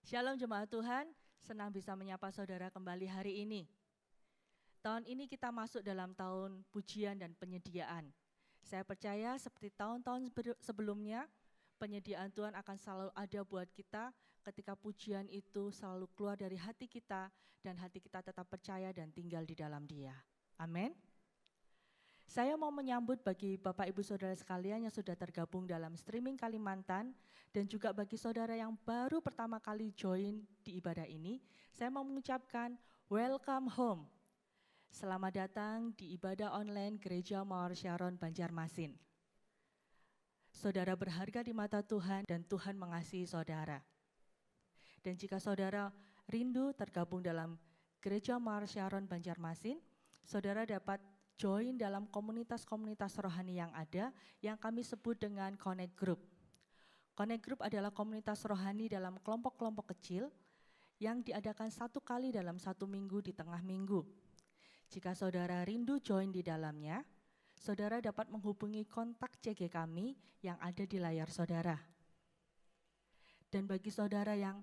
Shalom jemaat Tuhan, senang bisa menyapa saudara kembali hari ini. Tahun ini kita masuk dalam tahun pujian dan penyediaan. Saya percaya seperti tahun-tahun sebelumnya, penyediaan Tuhan akan selalu ada buat kita ketika pujian itu selalu keluar dari hati kita dan hati kita tetap percaya dan tinggal di dalam Dia. Amin. Saya mau menyambut bagi Bapak Ibu Saudara sekalian yang sudah tergabung dalam streaming Kalimantan dan juga bagi saudara yang baru pertama kali join di ibadah ini, saya mau mengucapkan welcome home. Selamat datang di ibadah online Gereja Mawar Syaron Banjarmasin. Saudara berharga di mata Tuhan dan Tuhan mengasihi saudara. Dan jika saudara rindu tergabung dalam Gereja Mawar Syaron Banjarmasin, saudara dapat join dalam komunitas-komunitas rohani yang ada yang kami sebut dengan Connect Group. Connect Group adalah komunitas rohani dalam kelompok-kelompok kecil yang diadakan 1 kali dalam 1 minggu di tengah minggu. Jika saudara rindu join di dalamnya, saudara dapat menghubungi kontak CG kami yang ada di layar saudara. Dan bagi saudara yang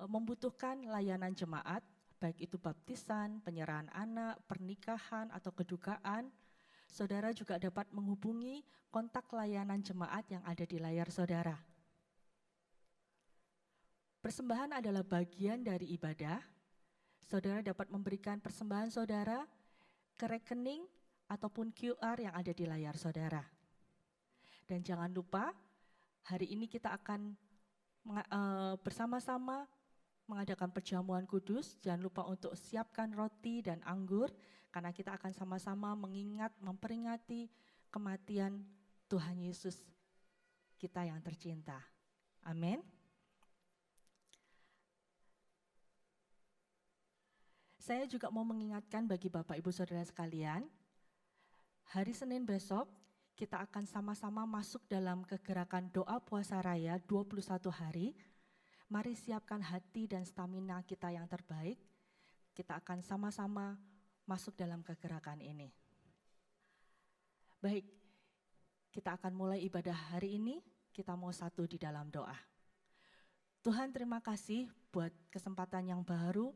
membutuhkan layanan jemaat, baik itu baptisan, penyerahan anak, pernikahan, atau kedukaan, saudara juga dapat menghubungi kontak layanan jemaat yang ada di layar saudara. Persembahan adalah bagian dari ibadah. Saudara dapat memberikan persembahan saudara ke rekening ataupun QR yang ada di layar saudara. Dan jangan lupa, hari ini kita akan bersama-sama mengadakan perjamuan kudus. Jangan lupa untuk siapkan roti dan anggur, karena kita akan sama-sama memperingati kematian Tuhan Yesus kita yang tercinta. Amin. Saya juga mau mengingatkan bagi Bapak Ibu Saudara sekalian, hari Senin besok kita akan sama-sama masuk dalam kegerakan doa puasa raya 21 hari. Mari siapkan hati dan stamina kita yang terbaik. Kita akan sama-sama masuk dalam kegerakan ini. Baik, kita akan mulai ibadah hari ini. Kita mau satu di dalam doa. Tuhan, terima kasih buat kesempatan yang baru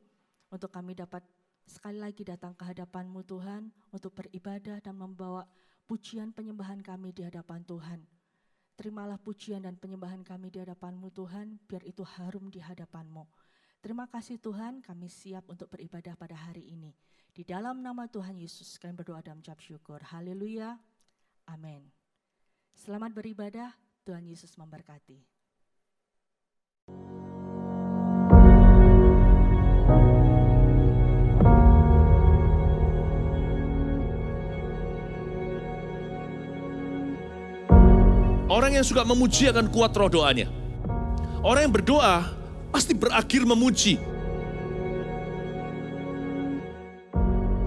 untuk kami dapat sekali lagi datang ke hadapan-Mu Tuhan, untuk beribadah dan membawa pujian penyembahan kami di hadapan Tuhan. Terimalah pujian dan penyembahan kami di hadapan-Mu Tuhan, biar itu harum di hadapan-Mu. Terima kasih Tuhan, kami siap untuk beribadah pada hari ini. Di dalam nama Tuhan Yesus, kami berdoa dan mengucap syukur. Haleluya, amin. Selamat beribadah, Tuhan Yesus memberkati. Orang yang suka memuji akan kuat roh doanya. Orang yang berdoa pasti berakhir memuji.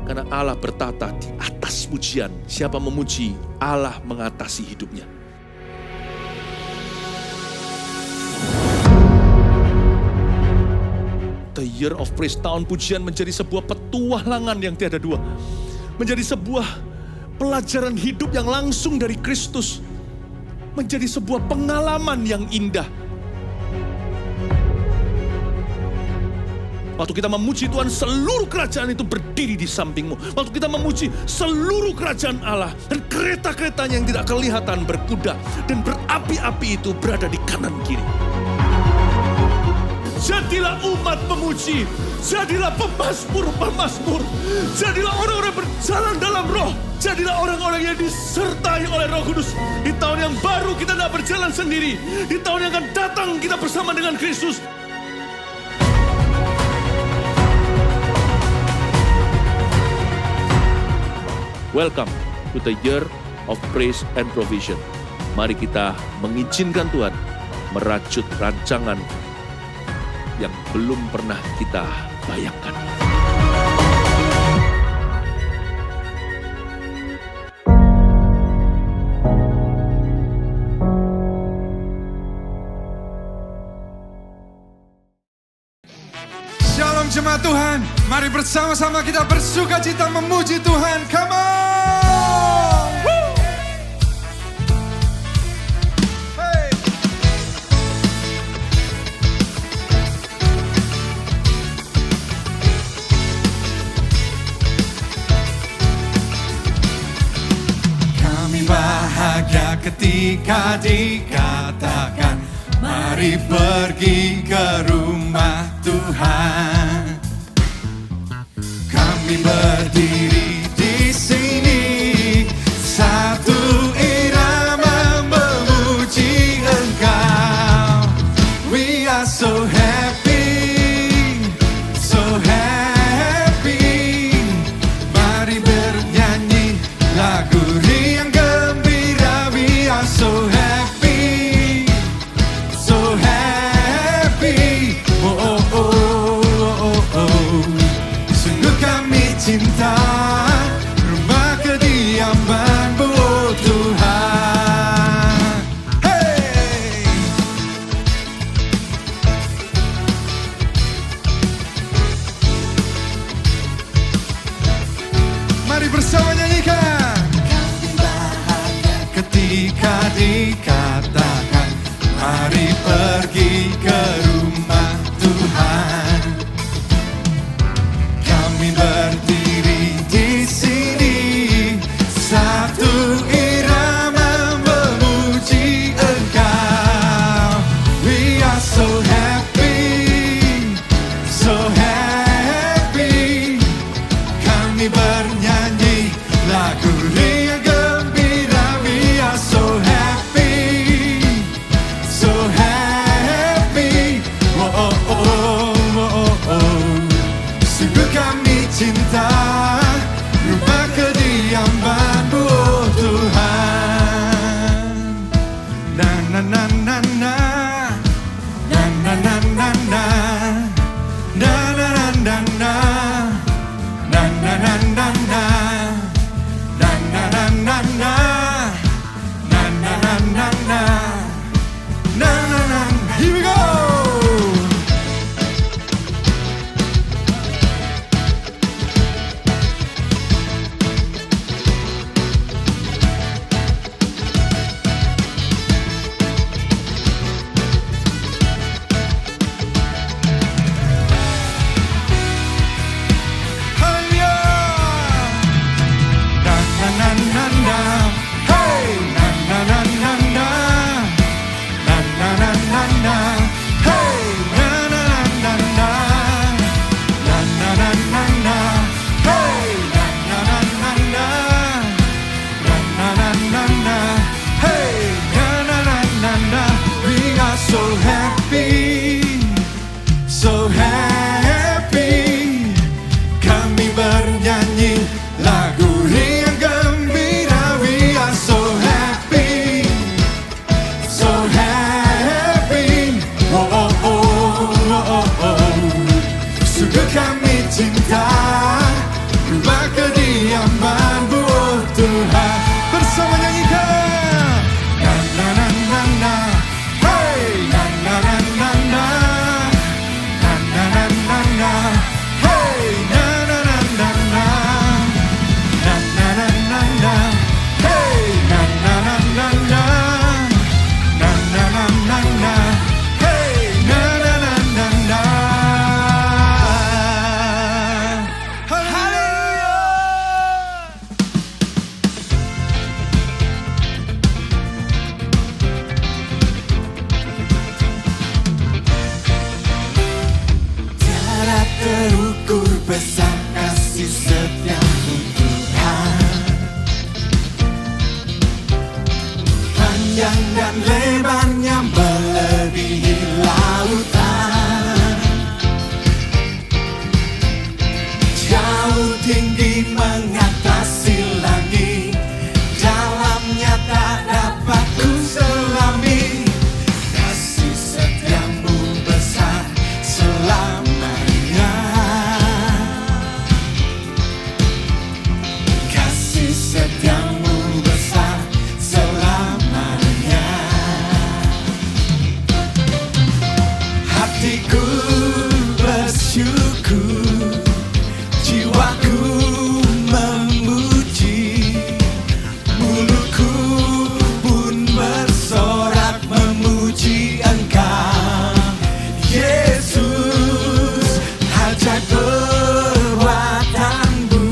Karena Allah bertata di atas pujian. Siapa memuji, Allah mengatasi hidupnya. The Year of Praise, tahun pujian menjadi sebuah petualangan yang tiada dua. Menjadi sebuah pelajaran hidup yang langsung dari Kristus. Menjadi sebuah pengalaman yang indah. Waktu kita memuji Tuhan, seluruh kerajaan itu berdiri di sampingmu. Waktu kita memuji, seluruh kerajaan Allah dan kereta-keretanya yang tidak kelihatan berkuda dan berapi-api itu berada di kanan kiri. Jadilah umat pemuji, jadilah pemazmur-pemazmur, jadilah orang-orang berjalan dalam roh, jadilah orang-orang yang disertai oleh Roh Kudus. Di tahun yang baru kita tidak berjalan sendiri, di tahun yang akan datang kita bersama dengan Kristus. Welcome to the Year of Praise and Provision. Mari kita mengizinkan Tuhan merajut rancangan yang belum pernah kita bayangkan. Shalom jemaat Tuhan, mari bersama-sama kita bersuka cita memuji Tuhan. Come on! Hey! ketika dikatakan mari pergi ke rumah Tuhan. Kami berdiri di sini, satu irama memuji Engkau. We are so happy, so happy. Mari bernyanyi lagu riang gembira. We are so happy, so happy. Oh oh oh oh oh. Sungguh kami cinta rumah kediaman-Mu, oh Tuhan. Hey! Mari bersama nyanyikan. Kami bahagia ketika dikatakan mari pergi ke rumah Tuhan. Kami berdiri di sini, satu irama memuji Engkau. We are so happy, so happy. Kami bernyanyi lagu riang gembira. We are so happy, so happy. Oh oh oh oh oh. Sungguh kami cinta rumah kediaman-Mu, oh Tuhan. Na na na na na, na na na na na, na na na na na, na na na na na, na na na na na, na na na na na, na na na. Here we go. So happy, so happy. Kami bernyanyi lagu riang gembira. We are so happy, so happy. Oh oh oh oh oh. Sungguh kami cinta rumah kediaman-Mu, oh Tuhan. Bersama nyanyikan. Na na na na na. Terukur besar kasih setia-Mu Tuhan. Panjang dan lebarnya melebihi lautan. Jauh tinggi mengatasi langit. Dalamnya tak dapat ku selami. Kasih setia-Mu besar selamanya. Kasih setia-Mu besar selamanya. Hatiku bersyukur, jiwaku memuji, mulutku pun bersorak memuji Engkau, Yesus. Ajaib perbuatan-Mu,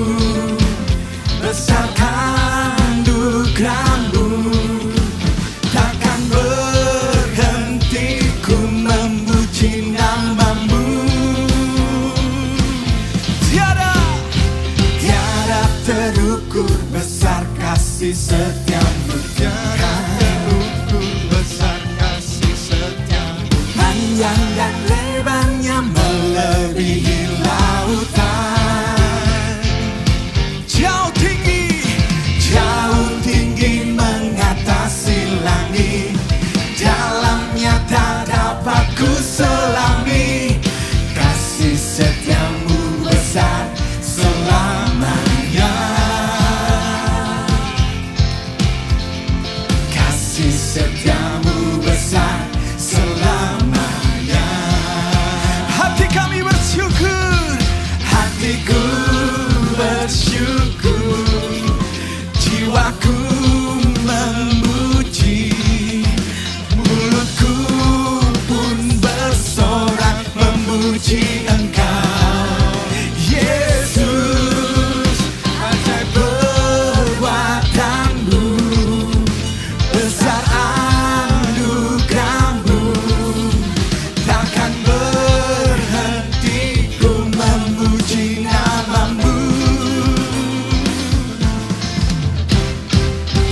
besar anugerah-Mu, Panjang dan lebarnya melebihi lautan. Jauh tinggi mengatasi langit. Dalamnya tak dapat ku selami. Kasih setiamu besar selamanya. Kasih setiamu besar selamanya. Hati kami bersyukur, hatiku bersyukur, jiwaku memuji, mulutku pun bersorak memuji Engkau, Yesus. Ajaib perbuatanmu, besar anugerahmu, takkan berhenti ku memuji namamu.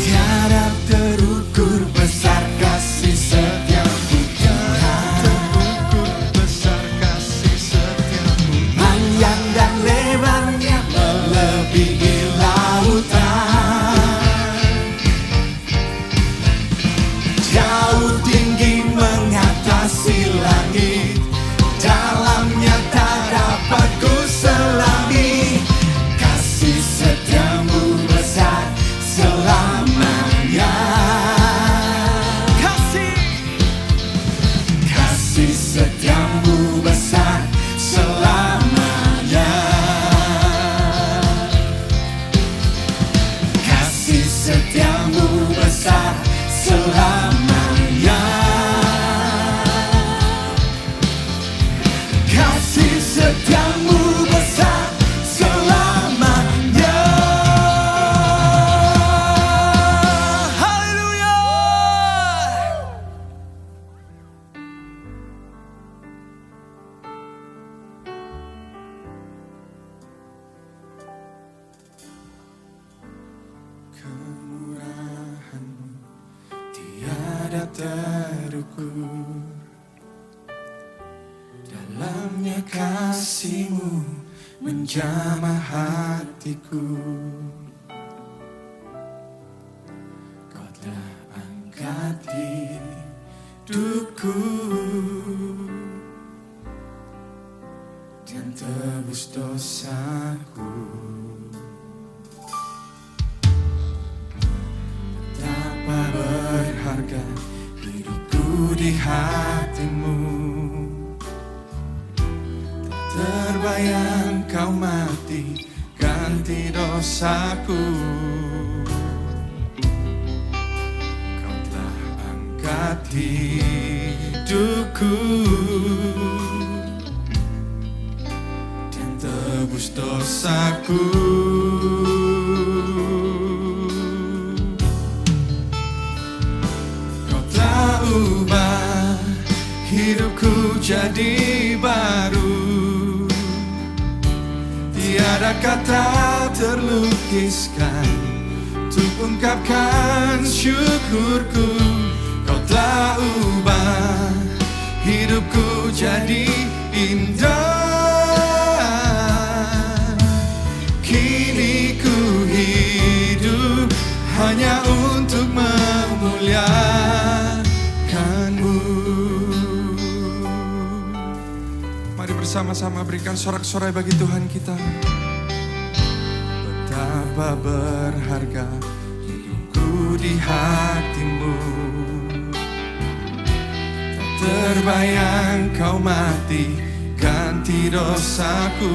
Tiada terukur besar kasih setiamu, tiada terukur besar kasih setiamu. Panjang dan lebarnya melebihi lautan. Jauh tinggi mengatasi langit. Dalamnya tak dapat ku selami. Kasih setiamu besar selamanya. Kasih setiamu besar selamanya. Kasih setiamu besar selamanya. Kasih setiamu besar selamanya. Haleluya. Kemurahan-Mu tiada terukur. Dalamnya kasih-Mu menjamah hatiku. Kau telah angkat hidupku dan tebus dosaku. Betapa berharga hidupku di hati-Mu. Terbayang kau mati ganti dosaku. Kau telah angkat hidupku dan tebus dosaku. Kau telah ubah hidupku jadi baru. Tiada kata terlukiskan untuk ungkapkan syukurku. Kau telah ubah hidupku jadi indah. Kini ku hidup hanya untuk memuliakan-Mu. Mari bersama-sama berikan sorak-sorai bagi Tuhan kita. Betapa berharga hidupku di hati-Mu. Tak terbayang kau mati ganti dosaku.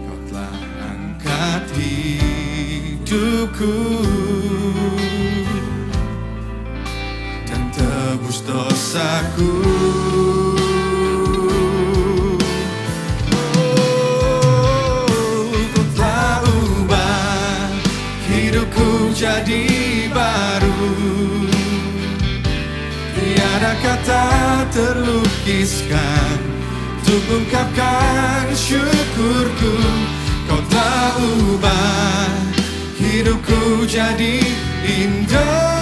Kau telah angkat hidupku dan tebus dosaku. Kau telah ubah hidupku jadi baru. Tiada kata terlukiskan untuk ungkapkan syukurku. Kau telah ubah hidupku jadi indah.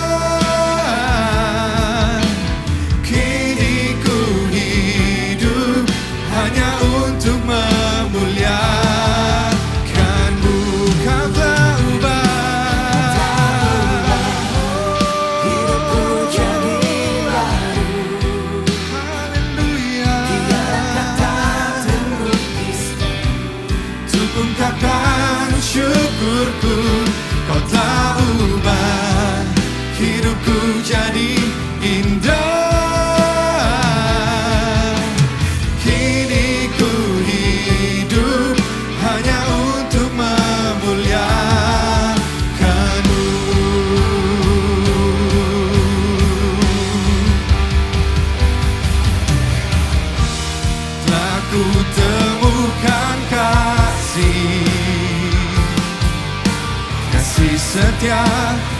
setia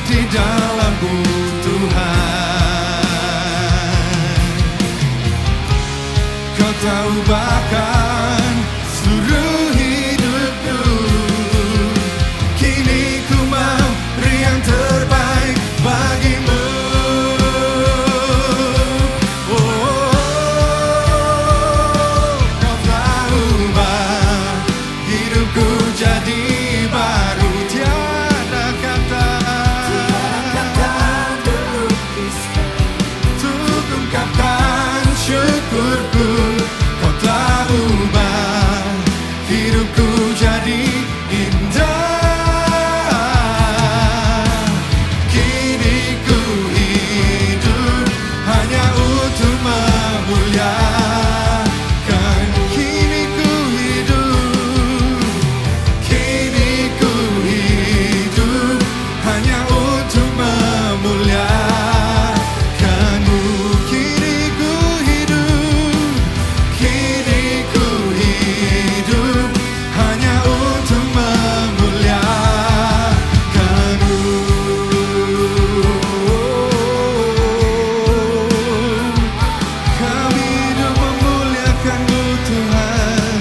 di dalam-Mu Tuhan. Kau tahu bahkan seluruh hidupku. Kini ku mau beri yang terbaik bagi-Mu. Kau telah ubah hidupku jadi baru. Tiada kata untuk ungkapkan syukurku. Kau telah ubah hidupku jadi indah. Kini ku hidup hanya untuk memuliakan. Kini ku hidup hanya untuk memuliakan-Mu. Kini ku hidup hanya untuk memuliakan-Mu. Kami hidup memuliakan-Mu Tuhan.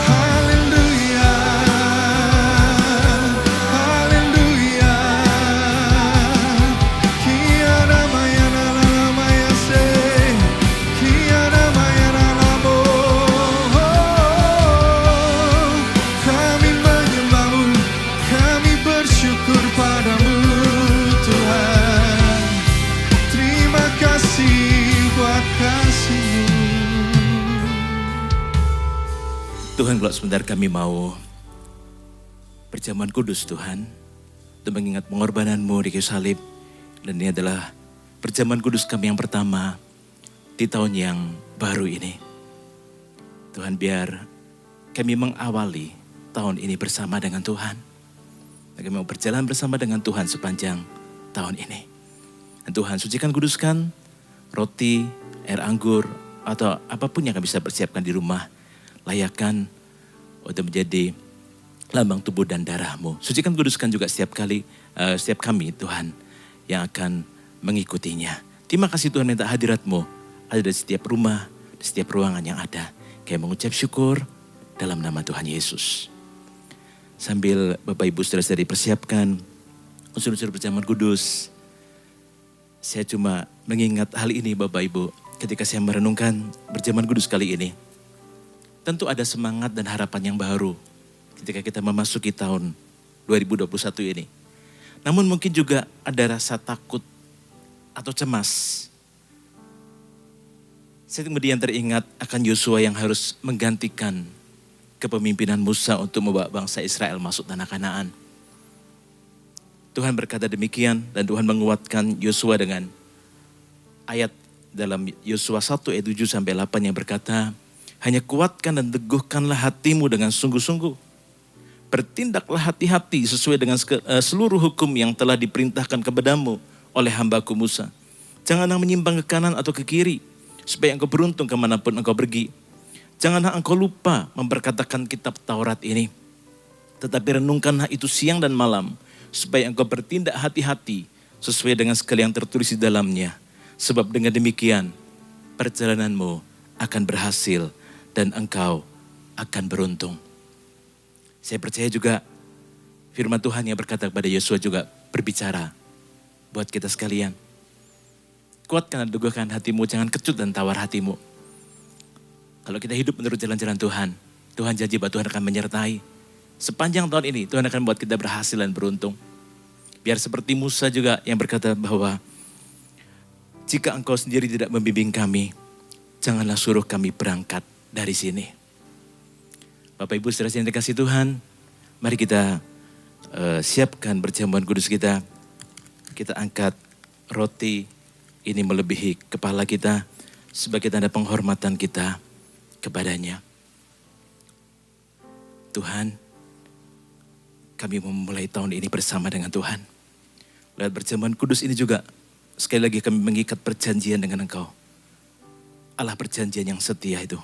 Haleluya, haleluya. Kiana maya nala maya se, kiana maya nala mo. Kami menyembah-Mu, kami bersyukur pada-Mu Tuhan. Terima kasih buat kasih-Mu. Tuhan, kalau sebentar kami mau berjamuan kudus Tuhan, untuk mengingat pengorbanan-Mu di kayu salib. Dan ini adalah perjamuan kudus kami yang pertama di tahun yang baru ini. Tuhan, biar kami mengawali tahun ini bersama dengan Tuhan. Dan kami mau berjalan bersama dengan Tuhan sepanjang tahun ini. Dan Tuhan, sucikan kuduskan roti, air anggur, atau apapun yang kami bisa persiapkan di rumah. Layakkan untuk menjadi lambang tubuh dan darah-Mu. Sucikan kuduskan juga setiap kami Tuhan yang akan mengikutinya. Terima kasih Tuhan, minta hadirat-Mu ada di setiap rumah, di setiap ruangan yang ada. Kami mengucap syukur dalam nama Tuhan Yesus. Sambil Bapak Ibu saudara-saudari persiapkan unsur-unsur perjamuan kudus, saya cuma mengingat hal ini Bapak Ibu ketika saya merenungkan perjamuan kudus kali ini. Tentu ada semangat dan harapan yang baru ketika kita memasuki tahun 2021 ini. Namun mungkin juga ada rasa takut atau cemas. Saya kemudian teringat akan Yosua yang harus menggantikan kepemimpinan Musa untuk membawa bangsa Israel masuk tanah Kanaan. Tuhan berkata demikian dan Tuhan menguatkan Yosua dengan ayat dalam Yosua 1 ayat 7 sampai 8 yang berkata, hanya kuatkan dan teguhkanlah hatimu dengan sungguh-sungguh. Bertindaklah hati-hati sesuai dengan seluruh hukum yang telah diperintahkan kepadamu oleh hambaku Musa. Janganlah menyimpang ke kanan atau ke kiri, supaya engkau beruntung kemanapun engkau pergi. Janganlah engkau lupa memperkatakan kitab Taurat ini. Tetapi renungkanlah itu siang dan malam, supaya engkau bertindak hati-hati sesuai dengan segala yang tertulis di dalamnya. Sebab dengan demikian, perjalananmu akan berhasil dan engkau akan beruntung. Saya percaya juga firman Tuhan yang berkata kepada Yosua juga berbicara buat kita sekalian. Kuatkan dan teguhkan hatimu, jangan kecut dan tawar hatimu. Kalau kita hidup menurut jalan-jalan Tuhan, Tuhan janji bahwa Tuhan akan menyertai. Sepanjang tahun ini Tuhan akan membuat kita berhasil dan beruntung. Biar seperti Musa juga yang berkata bahwa jika engkau sendiri tidak membimbing kami, janganlah suruh kami berangkat dari sini. Bapak Ibu saudara yang dikasihi Tuhan, mari kita siapkan perjamuan kudus kita. Kita angkat roti ini melebihi kepala kita sebagai tanda penghormatan kita kepadanya. Tuhan, kami memulai tahun ini bersama dengan Tuhan. Lewat perjamuan kudus ini juga sekali lagi kami mengikat perjanjian dengan Engkau. Allah perjanjian yang setia itu.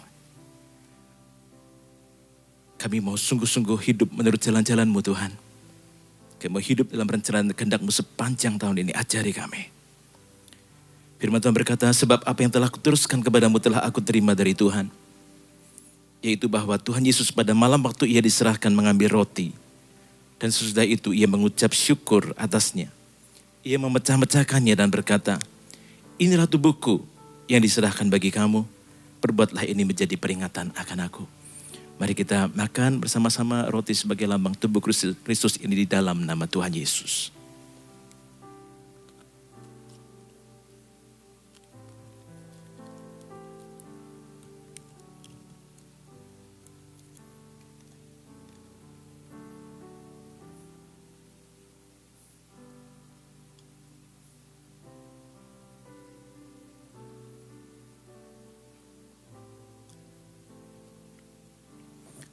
Kami mau sungguh-sungguh hidup menurut jalan-jalan-Mu Tuhan. Kami mau hidup dalam rencana kehendak-Mu sepanjang tahun ini. Ajari kami. Firman Tuhan berkata, sebab apa yang telah kuteruskan kepadamu telah aku terima dari Tuhan. Yaitu bahwa Tuhan Yesus pada malam waktu ia diserahkan mengambil roti. Dan sesudah itu ia mengucap syukur atasnya. Ia memecah-mecahkannya dan berkata, inilah tubuhku yang diserahkan bagi kamu. Perbuatlah ini menjadi peringatan akan aku. Mari kita makan bersama-sama roti sebagai lambang tubuh Kristus ini di dalam nama Tuhan Yesus.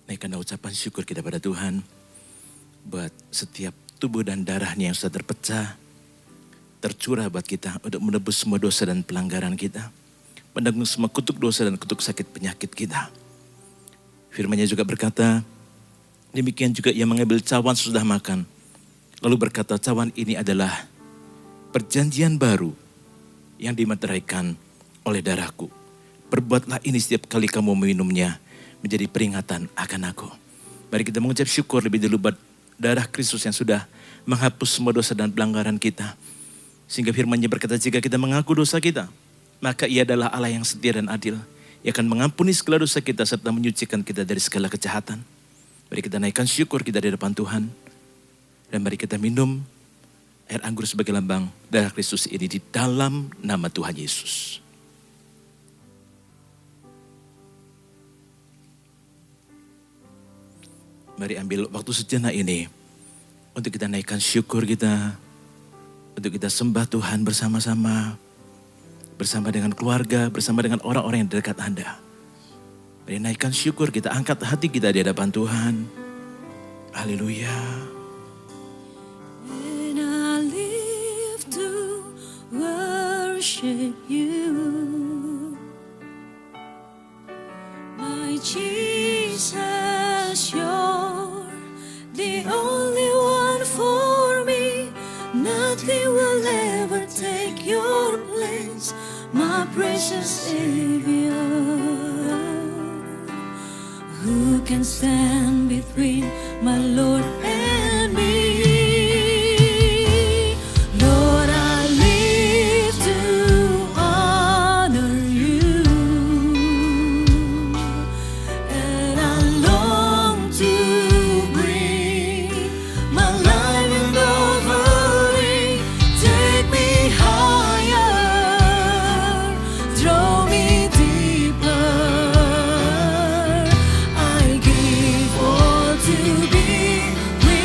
Naikkan ucapan syukur kita pada Tuhan buat setiap tubuh dan darahnya yang sudah terpecah, tercurah buat kita untuk menebus semua dosa dan pelanggaran kita, menanggung semua kutuk dosa dan kutuk sakit penyakit kita. Firman-Nya juga berkata, demikian juga ia mengambil cawan sesudah makan, lalu berkata, cawan ini adalah perjanjian baru yang dimeteraikan oleh darahku. Perbuatlah ini setiap kali kamu meminumnya, menjadi peringatan akan aku. Mari kita mengucap syukur lebih dulu buat darah Kristus yang sudah menghapus semua dosa dan pelanggaran kita. Sehingga firman-Nya berkata, jika kita mengaku dosa kita, maka Ia adalah Allah yang setia dan adil. Ia akan mengampuni segala dosa kita serta menyucikan kita dari segala kejahatan. Mari kita naikkan syukur kita di depan Tuhan. Dan mari kita minum air anggur sebagai lambang darah Kristus ini di dalam nama Tuhan Yesus. Mari ambil waktu sejenak ini untuk kita naikkan syukur kita, untuk kita sembah Tuhan bersama-sama, bersama dengan keluarga, bersama dengan orang-orang yang dekat Anda. Mari naikkan syukur kita, angkat hati kita di hadapan Tuhan. Haleluya. When I live to worship you, my Jesus, you're the only one for me. Nothing will ever take your place, my precious Savior. Who can stand between my Lord and me? Lord, I live to honor you, and I long to bring my life and offering. Take me higher, draw me deeper. I give all to be with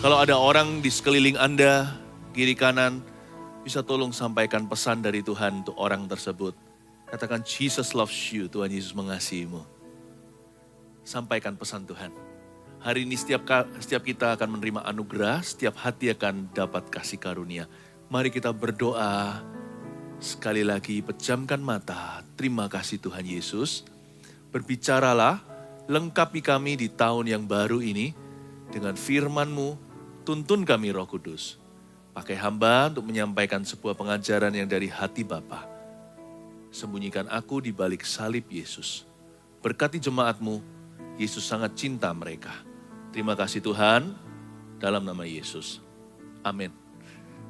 Kalau ada orang di sekeliling Anda, kiri kanan, bisa tolong sampaikan pesan dari Tuhan untuk orang tersebut. Katakan, Jesus loves you, Tuhan Yesus mengasihimu. Sampaikan pesan Tuhan. Hari ini setiap kita akan menerima anugerah, setiap hati akan dapat kasih karunia. Mari kita berdoa. Sekali lagi pejamkan mata. Terima kasih Tuhan Yesus. Berbicaralah, lengkapi kami di tahun yang baru ini dengan firman-Mu, tuntun kami Roh Kudus. Pakai hamba untuk menyampaikan sebuah pengajaran yang dari hati Bapa. Sembunyikan aku di balik salib Yesus. Berkati jemaat-Mu, Yesus sangat cinta mereka. Terima kasih Tuhan, dalam nama Yesus. Amin.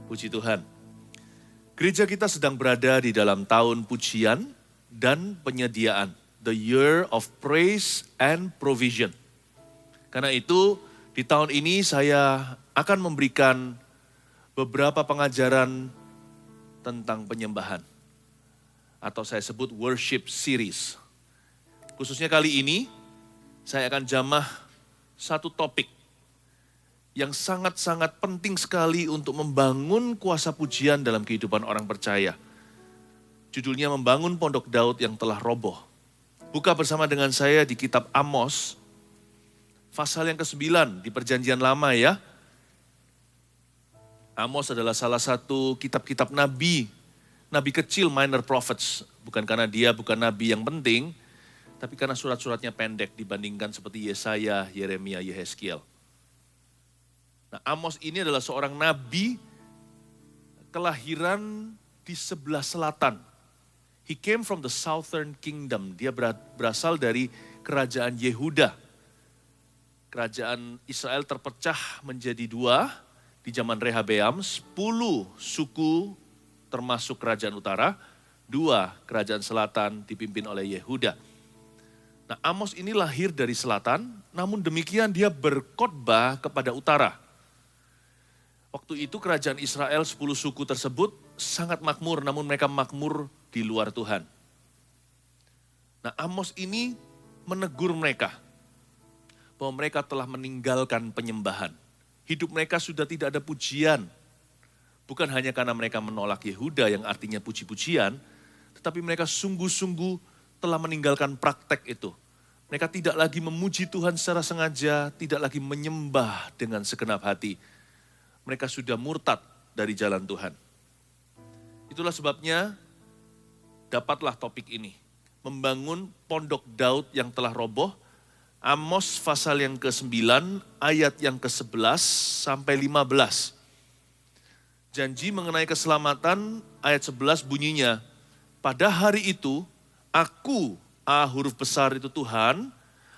Puji Tuhan. Gereja kita sedang berada di dalam tahun pujian dan penyediaan. The year of praise and provision. Karena itu, di tahun ini saya akan memberikan beberapa pengajaran tentang penyembahan. Atau saya sebut worship series. Khususnya kali ini, saya akan jamah satu topik yang sangat-sangat penting sekali untuk membangun kuasa pujian dalam kehidupan orang percaya. Judulnya Membangun Pondok Daud yang Telah Roboh. Buka bersama dengan saya di kitab Amos, pasal yang ke-9 di Perjanjian Lama ya. Amos adalah salah satu kitab-kitab nabi kecil, minor prophets. Bukan karena dia bukan nabi yang penting, tapi karena surat-suratnya pendek dibandingkan seperti Yesaya, Yeremia, Yehezkiel. Nah, Amos ini adalah seorang nabi kelahiran di sebelah selatan. He came from the southern kingdom. Dia berasal dari kerajaan Yehuda. Kerajaan Israel terpecah menjadi dua di zaman Rehabeam. 10 suku termasuk kerajaan utara. 2 kerajaan selatan dipimpin oleh Yehuda. Nah, Amos ini lahir dari selatan, namun demikian dia berkhotbah kepada utara. Waktu itu kerajaan Israel 10 suku tersebut sangat makmur, namun mereka makmur di luar Tuhan. Nah, Amos ini menegur mereka bahwa mereka telah meninggalkan penyembahan. Hidup mereka sudah tidak ada pujian. Bukan hanya karena mereka menolak Yehuda yang artinya puji-pujian, tetapi mereka sungguh-sungguh telah meninggalkan praktek itu. Mereka tidak lagi memuji Tuhan secara sengaja, tidak lagi menyembah dengan segenap hati. Mereka sudah murtad dari jalan Tuhan. Itulah sebabnya dapatlah topik ini. Membangun pondok Daud yang telah roboh. Amos pasal yang ke-9 ayat yang ke-11 sampai 15. Janji mengenai keselamatan ayat 11 bunyinya, pada hari itu aku, huruf besar itu Tuhan,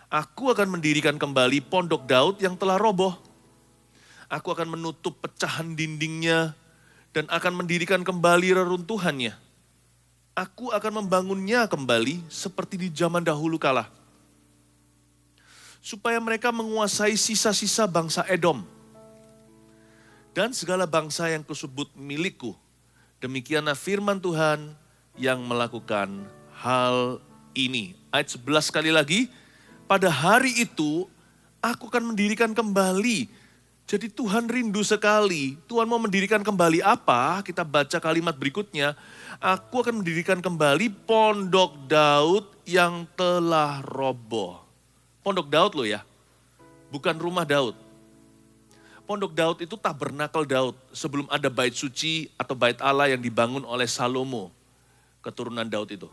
aku akan mendirikan kembali pondok Daud yang telah roboh. Aku akan menutup pecahan dindingnya dan akan mendirikan kembali reruntuhannya. Aku akan membangunnya kembali seperti di zaman dahulu kala. Supaya mereka menguasai sisa-sisa bangsa Edom. Dan segala bangsa yang kusebut milikku. Demikianlah firman Tuhan yang melakukan hal ini. Ayat 11 sekali lagi, pada hari itu aku akan mendirikan kembali. Jadi Tuhan rindu sekali. Tuhan mau mendirikan kembali apa? Kita baca kalimat berikutnya. Aku akan mendirikan kembali pondok Daud yang telah roboh. Pondok Daud loh ya, bukan rumah Daud. Pondok Daud itu tabernakel Daud sebelum ada bait suci atau bait Allah yang dibangun oleh Salomo, keturunan Daud itu.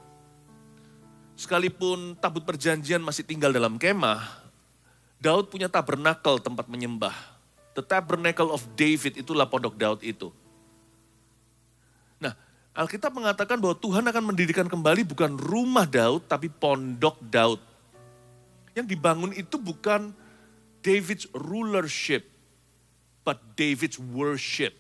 Sekalipun tabut perjanjian masih tinggal dalam kemah, Daud punya tabernakel tempat menyembah. The Tabernacle of David itulah pondok Daud itu. Nah, Alkitab mengatakan bahwa Tuhan akan mendirikan kembali bukan rumah Daud, tapi pondok Daud. Yang dibangun itu bukan David's rulership, but David's worship.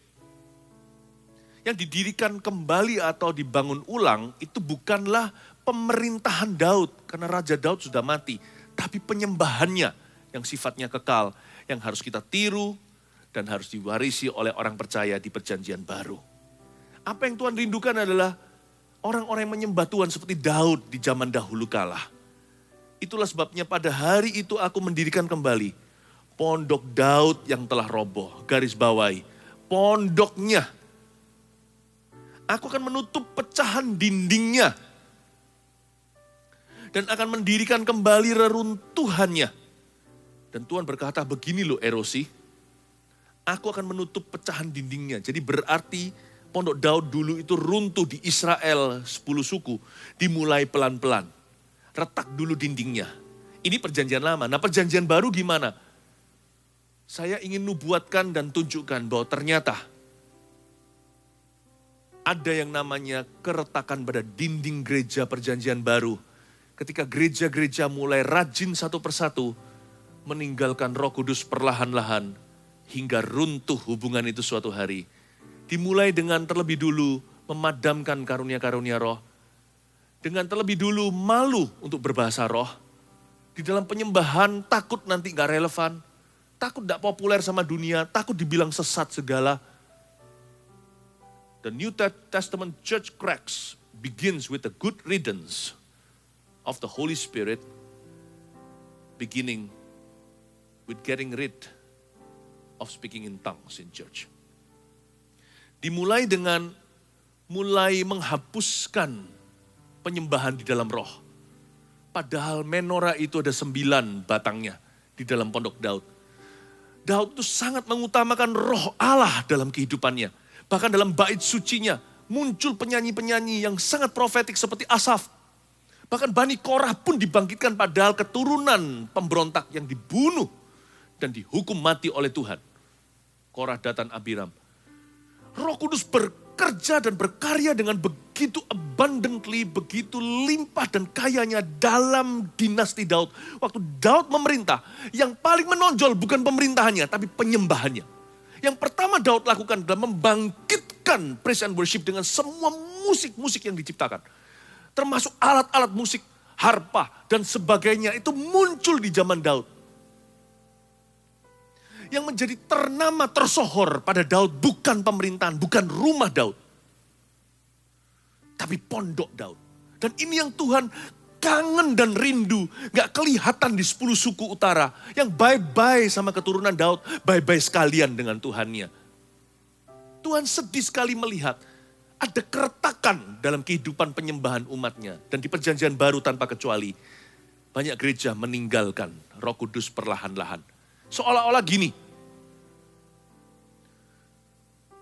Yang didirikan kembali atau dibangun ulang itu bukanlah pemerintahan Daud, karena Raja Daud sudah mati. Tapi penyembahannya yang sifatnya kekal, yang harus kita tiru dan harus diwarisi oleh orang percaya di perjanjian baru. Apa yang Tuhan rindukan adalah orang-orang yang menyembah Tuhan seperti Daud di zaman dahulu kala. Itulah sebabnya pada hari itu aku mendirikan kembali Pondok Daud yang telah roboh, garis bawahi. Pondoknya. Aku akan menutup pecahan dindingnya. Dan akan mendirikan kembali reruntuhannya. Dan Tuhan berkata, begini loh erosi. Aku akan menutup pecahan dindingnya. Jadi berarti Pondok Daud dulu itu runtuh di Israel 10 suku. Dimulai pelan-pelan. Retak dulu dindingnya. Ini perjanjian lama. Nah perjanjian baru gimana? Saya ingin nubuatkan dan tunjukkan bahwa ternyata ada yang namanya keretakan pada dinding gereja perjanjian baru. Ketika gereja-gereja mulai rajin satu persatu meninggalkan Roh Kudus perlahan-lahan hingga runtuh hubungan itu suatu hari. Dimulai dengan terlebih dulu memadamkan karunia-karunia roh. Dengan terlebih dulu malu untuk berbahasa roh. Di dalam penyembahan takut nanti gak relevan. Takut gak populer sama dunia. Takut dibilang sesat segala. The New Testament church cracks begins with a good riddance of the Holy Spirit, beginning with getting rid of speaking in tongues in church. Dimulai dengan mulai menghapuskan penyembahan di dalam roh. Padahal menorah itu ada 9 batangnya di dalam Pondok Daud. Daud itu sangat mengutamakan roh Allah dalam kehidupannya. Bahkan dalam bait sucinya muncul penyanyi-penyanyi yang sangat profetik seperti Asaf. Bahkan Bani Korah pun dibangkitkan padahal keturunan pemberontak yang dibunuh dan dihukum mati oleh Tuhan. Korah, Datan, Abiram. Roh Kudus bekerja dan berkarya dengan begitu abundantly, begitu limpah dan kayanya dalam dinasti Daud. Waktu Daud memerintah, yang paling menonjol bukan pemerintahannya, tapi penyembahannya. Yang pertama Daud lakukan adalah membangkitkan praise and worship dengan semua musik-musik yang diciptakan. Termasuk alat-alat musik, harpa dan sebagainya itu muncul di zaman Daud. Yang menjadi ternama tersohor pada Daud bukan pemerintahan, bukan rumah Daud. Tapi pondok Daud. Dan ini yang Tuhan kangen dan rindu. Gak kelihatan di 10 suku utara. Yang bye-bye sama keturunan Daud, bye-bye sekalian dengan Tuhannya. Tuhan sedih sekali melihat ada keretakan dalam kehidupan penyembahan umatnya. Dan di perjanjian baru tanpa kecuali, banyak gereja meninggalkan Roh Kudus perlahan-lahan. Seolah-olah gini,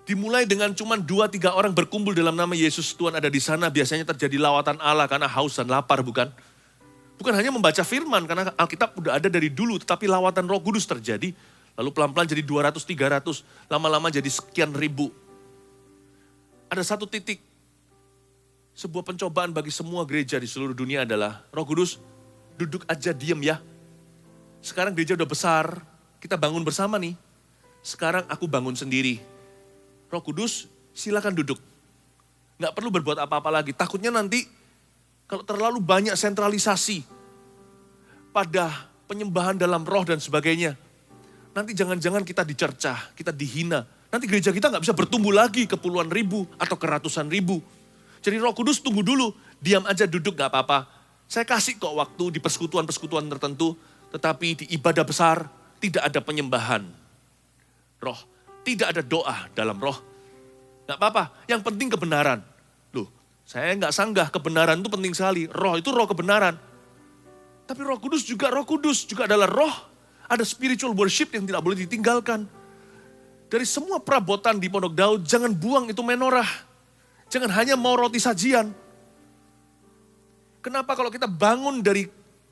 dimulai dengan cuma 2-3 orang berkumpul dalam nama Yesus, Tuhan ada di sana, biasanya terjadi lawatan Allah karena haus dan lapar, bukan? Bukan hanya membaca firman, karena Alkitab udah ada dari dulu, tetapi lawatan Roh Kudus terjadi, lalu pelan-pelan jadi 200, 300, lama-lama jadi sekian ribu. Ada satu titik, sebuah pencobaan bagi semua gereja di seluruh dunia adalah, Roh Kudus duduk aja diem ya. Sekarang gereja udah besar, kita bangun bersama nih. Sekarang aku bangun sendiri. Roh Kudus silakan duduk. Nggak perlu berbuat apa-apa lagi. Takutnya nanti kalau terlalu banyak sentralisasi pada penyembahan dalam roh dan sebagainya. Nanti jangan-jangan kita dicercah, kita dihina. Nanti gereja kita nggak bisa bertumbuh lagi ke puluhan ribu atau ke ratusan ribu. Jadi Roh Kudus tunggu dulu, diam aja duduk nggak apa-apa. Saya kasih kok waktu di persekutuan-persekutuan tertentu. Tetapi di ibadah besar tidak ada penyembahan roh. Tidak ada doa dalam roh. Gak apa-apa, yang penting kebenaran. Loh, saya gak sanggah, kebenaran itu penting sekali. Roh itu roh kebenaran. Tapi Roh Kudus juga adalah roh. Ada spiritual worship yang tidak boleh ditinggalkan. Dari semua perabotan di Pondok Daud, jangan buang itu menorah. Jangan hanya mau roti sajian. Kenapa kalau kita bangun dari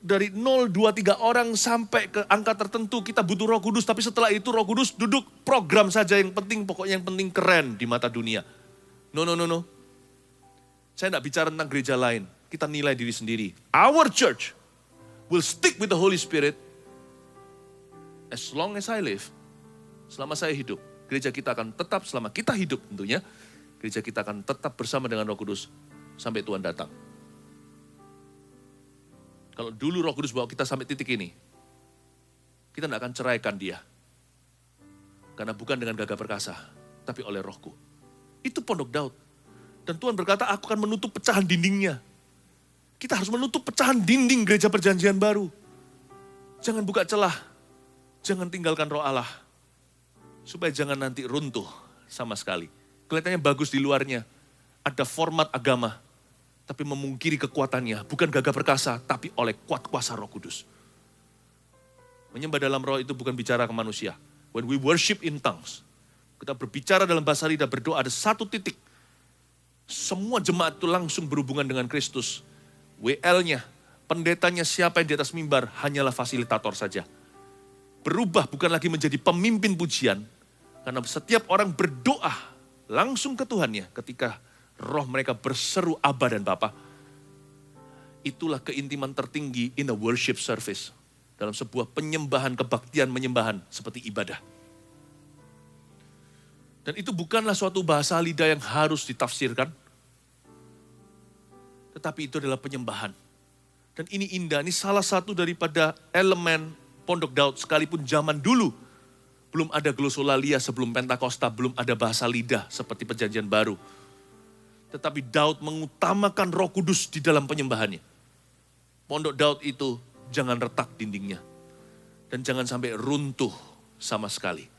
0, 2, 3 orang sampai ke angka tertentu kita butuh Roh Kudus. Tapi setelah itu Roh Kudus duduk program saja yang penting. Pokoknya yang penting keren di mata dunia. No. Saya tidak bicara tentang gereja lain. Kita nilai diri sendiri. Our church will stick with the Holy Spirit as long as I live. Selama saya hidup. Gereja kita akan tetap, selama kita hidup tentunya. Gereja kita akan tetap bersama dengan Roh Kudus sampai Tuhan datang. Kalau dulu Roh Kudus bawa kita sampai titik ini, kita tidak akan ceraikan dia. Karena bukan dengan gagah perkasa, tapi oleh Rohku. Itu Pondok Daud. Dan Tuhan berkata, aku akan menutup pecahan dindingnya. Kita harus menutup pecahan dinding gereja perjanjian baru. Jangan buka celah. Jangan tinggalkan roh Allah. Supaya jangan nanti runtuh sama sekali. Kelihatannya bagus di luarnya. Ada format agama. Tapi memungkiri kekuatannya. Bukan gagah perkasa, tapi oleh kuat kuasa Roh Kudus. Menyembah dalam roh itu bukan bicara ke manusia. When we worship in tongues. Kita berbicara dalam bahasa lidah, berdoa, ada satu titik. Semua jemaat itu langsung berhubungan dengan Kristus. WL-nya, pendetanya, siapa yang di atas mimbar, hanyalah fasilitator saja. Berubah bukan lagi menjadi pemimpin pujian. Karena setiap orang berdoa langsung ke Tuhannya ketika roh mereka berseru Aba dan Bapa. Itulah keintiman tertinggi in a worship service. Dalam sebuah penyembahan, kebaktian menyembahan seperti ibadah. Dan itu bukanlah suatu bahasa lidah yang harus ditafsirkan. Tetapi itu adalah penyembahan. Dan ini indah, ini salah satu daripada elemen Pondok Daud. Sekalipun zaman dulu, belum ada glosolalia sebelum Pentakosta, belum ada bahasa lidah seperti perjanjian baru. Tetapi Daud mengutamakan Roh Kudus di dalam penyembahannya. Pondok Daud itu jangan retak dindingnya. Dan jangan sampai runtuh sama sekali.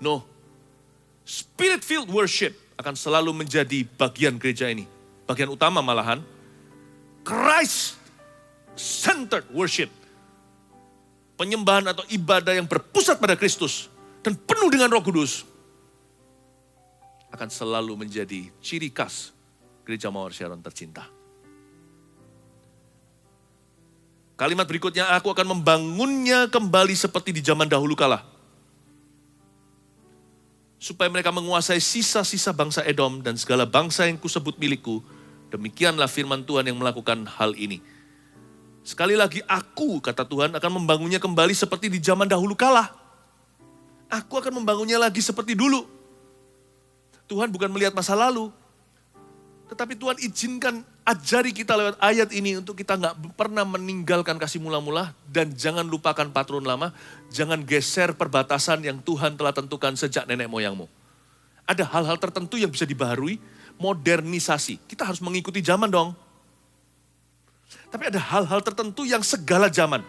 No, Spirit-filled worship akan selalu menjadi bagian gereja ini. Bagian utama malahan. Christ-centered worship. Penyembahan atau ibadah yang berpusat pada Kristus. Dan penuh dengan Roh Kudus. Akan selalu menjadi ciri khas Gereja Mawar Sharon tercinta. Kalimat berikutnya, aku akan membangunnya kembali seperti di zaman dahulu kala. Supaya mereka menguasai sisa-sisa bangsa Edom dan segala bangsa yang kusebut milikku. Demikianlah firman Tuhan yang melakukan hal ini. Sekali lagi aku, kata Tuhan, akan membangunnya kembali seperti di zaman dahulu kala. Aku akan membangunnya lagi seperti dulu. Tuhan bukan melihat masa lalu. Tetapi Tuhan izinkan ajari kita lewat ayat ini untuk kita gak pernah meninggalkan kasih mula-mula. Dan jangan lupakan patron lama. Jangan geser perbatasan yang Tuhan telah tentukan sejak nenek moyangmu. Ada hal-hal tertentu yang bisa dibaharui. Modernisasi. Kita harus mengikuti zaman dong. Tapi ada hal-hal tertentu yang segala zaman.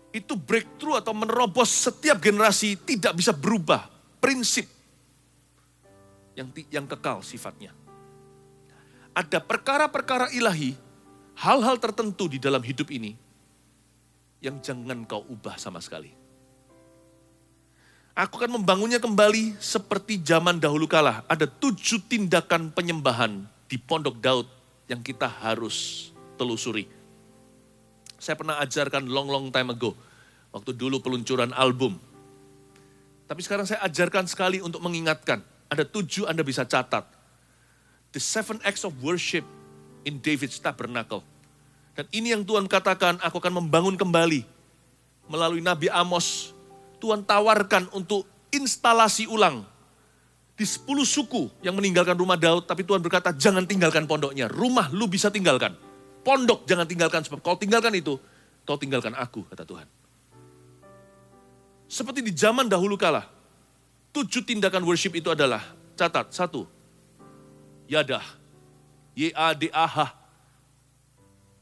Itu breakthrough atau menerobos setiap generasi tidak bisa berubah. Prinsip yang kekal sifatnya. Ada perkara-perkara ilahi, hal-hal tertentu di dalam hidup ini yang jangan kau ubah sama sekali. Aku akan membangunnya kembali seperti zaman dahulu kala. Ada 7 tindakan penyembahan di Pondok Daud yang kita harus telusuri. Saya pernah ajarkan long time ago, waktu dulu peluncuran album. Tapi sekarang saya ajarkan sekali untuk mengingatkan. Ada 7 Anda bisa catat. The 7 acts of worship in David's tabernacle. Dan ini yang Tuhan katakan, aku akan membangun kembali. Melalui Nabi Amos, Tuhan tawarkan untuk instalasi ulang. Di 10 suku yang meninggalkan rumah Daud, tapi Tuhan berkata, jangan tinggalkan pondoknya. Rumah lu bisa tinggalkan. Pondok jangan tinggalkan, sebab kau tinggalkan itu, kau tinggalkan aku, kata Tuhan. Seperti di zaman dahulu kala, 7 tindakan worship itu adalah, catat, 1, Yadah, Y-A-D-A-H,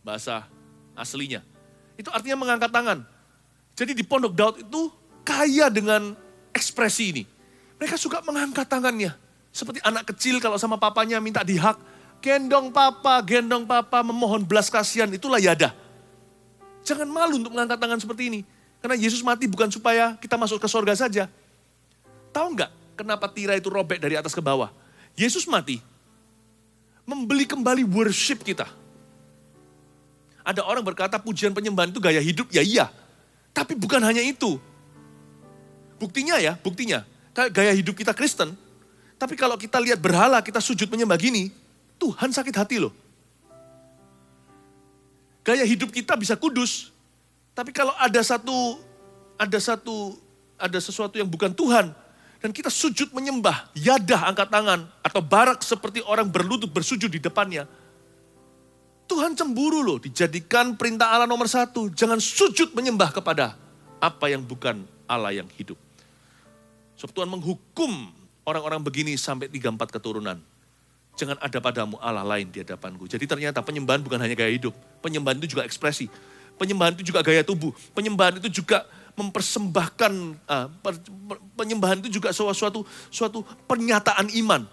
bahasa aslinya. Itu artinya mengangkat tangan. Jadi di Pondok Daud itu kaya dengan ekspresi ini. Mereka suka mengangkat tangannya. Seperti anak kecil kalau sama papanya minta dihak. Gendong papa, memohon belas kasihan, itulah yadah. Jangan malu untuk mengangkat tangan seperti ini. Karena Yesus mati bukan supaya kita masuk ke sorga saja. Tahu nggak kenapa tirai itu robek dari atas ke bawah? Yesus mati, membeli kembali worship kita. Ada orang berkata pujian penyembahan itu gaya hidup, ya iya. Tapi bukan hanya itu. Buktinya, gaya hidup kita Kristen. Tapi kalau kita lihat berhala, kita sujud menyembah gini, Tuhan sakit hati loh. Gaya hidup kita bisa kudus. Tapi kalau ada sesuatu yang bukan Tuhan, dan kita sujud menyembah, yadah angkat tangan, atau barak seperti orang berlutut bersujud di depannya. Tuhan cemburu loh, dijadikan perintah Allah nomor 1. Jangan sujud menyembah kepada apa yang bukan Allah yang hidup. Sebab Tuhan menghukum orang-orang begini sampai 3-4 keturunan. Jangan ada padamu Allah lain di hadapanku. Jadi ternyata penyembahan bukan hanya gaya hidup. Penyembahan itu juga ekspresi. Penyembahan itu juga gaya tubuh. Penyembahan itu juga mempersembahkan penyembahan itu juga suatu pernyataan iman.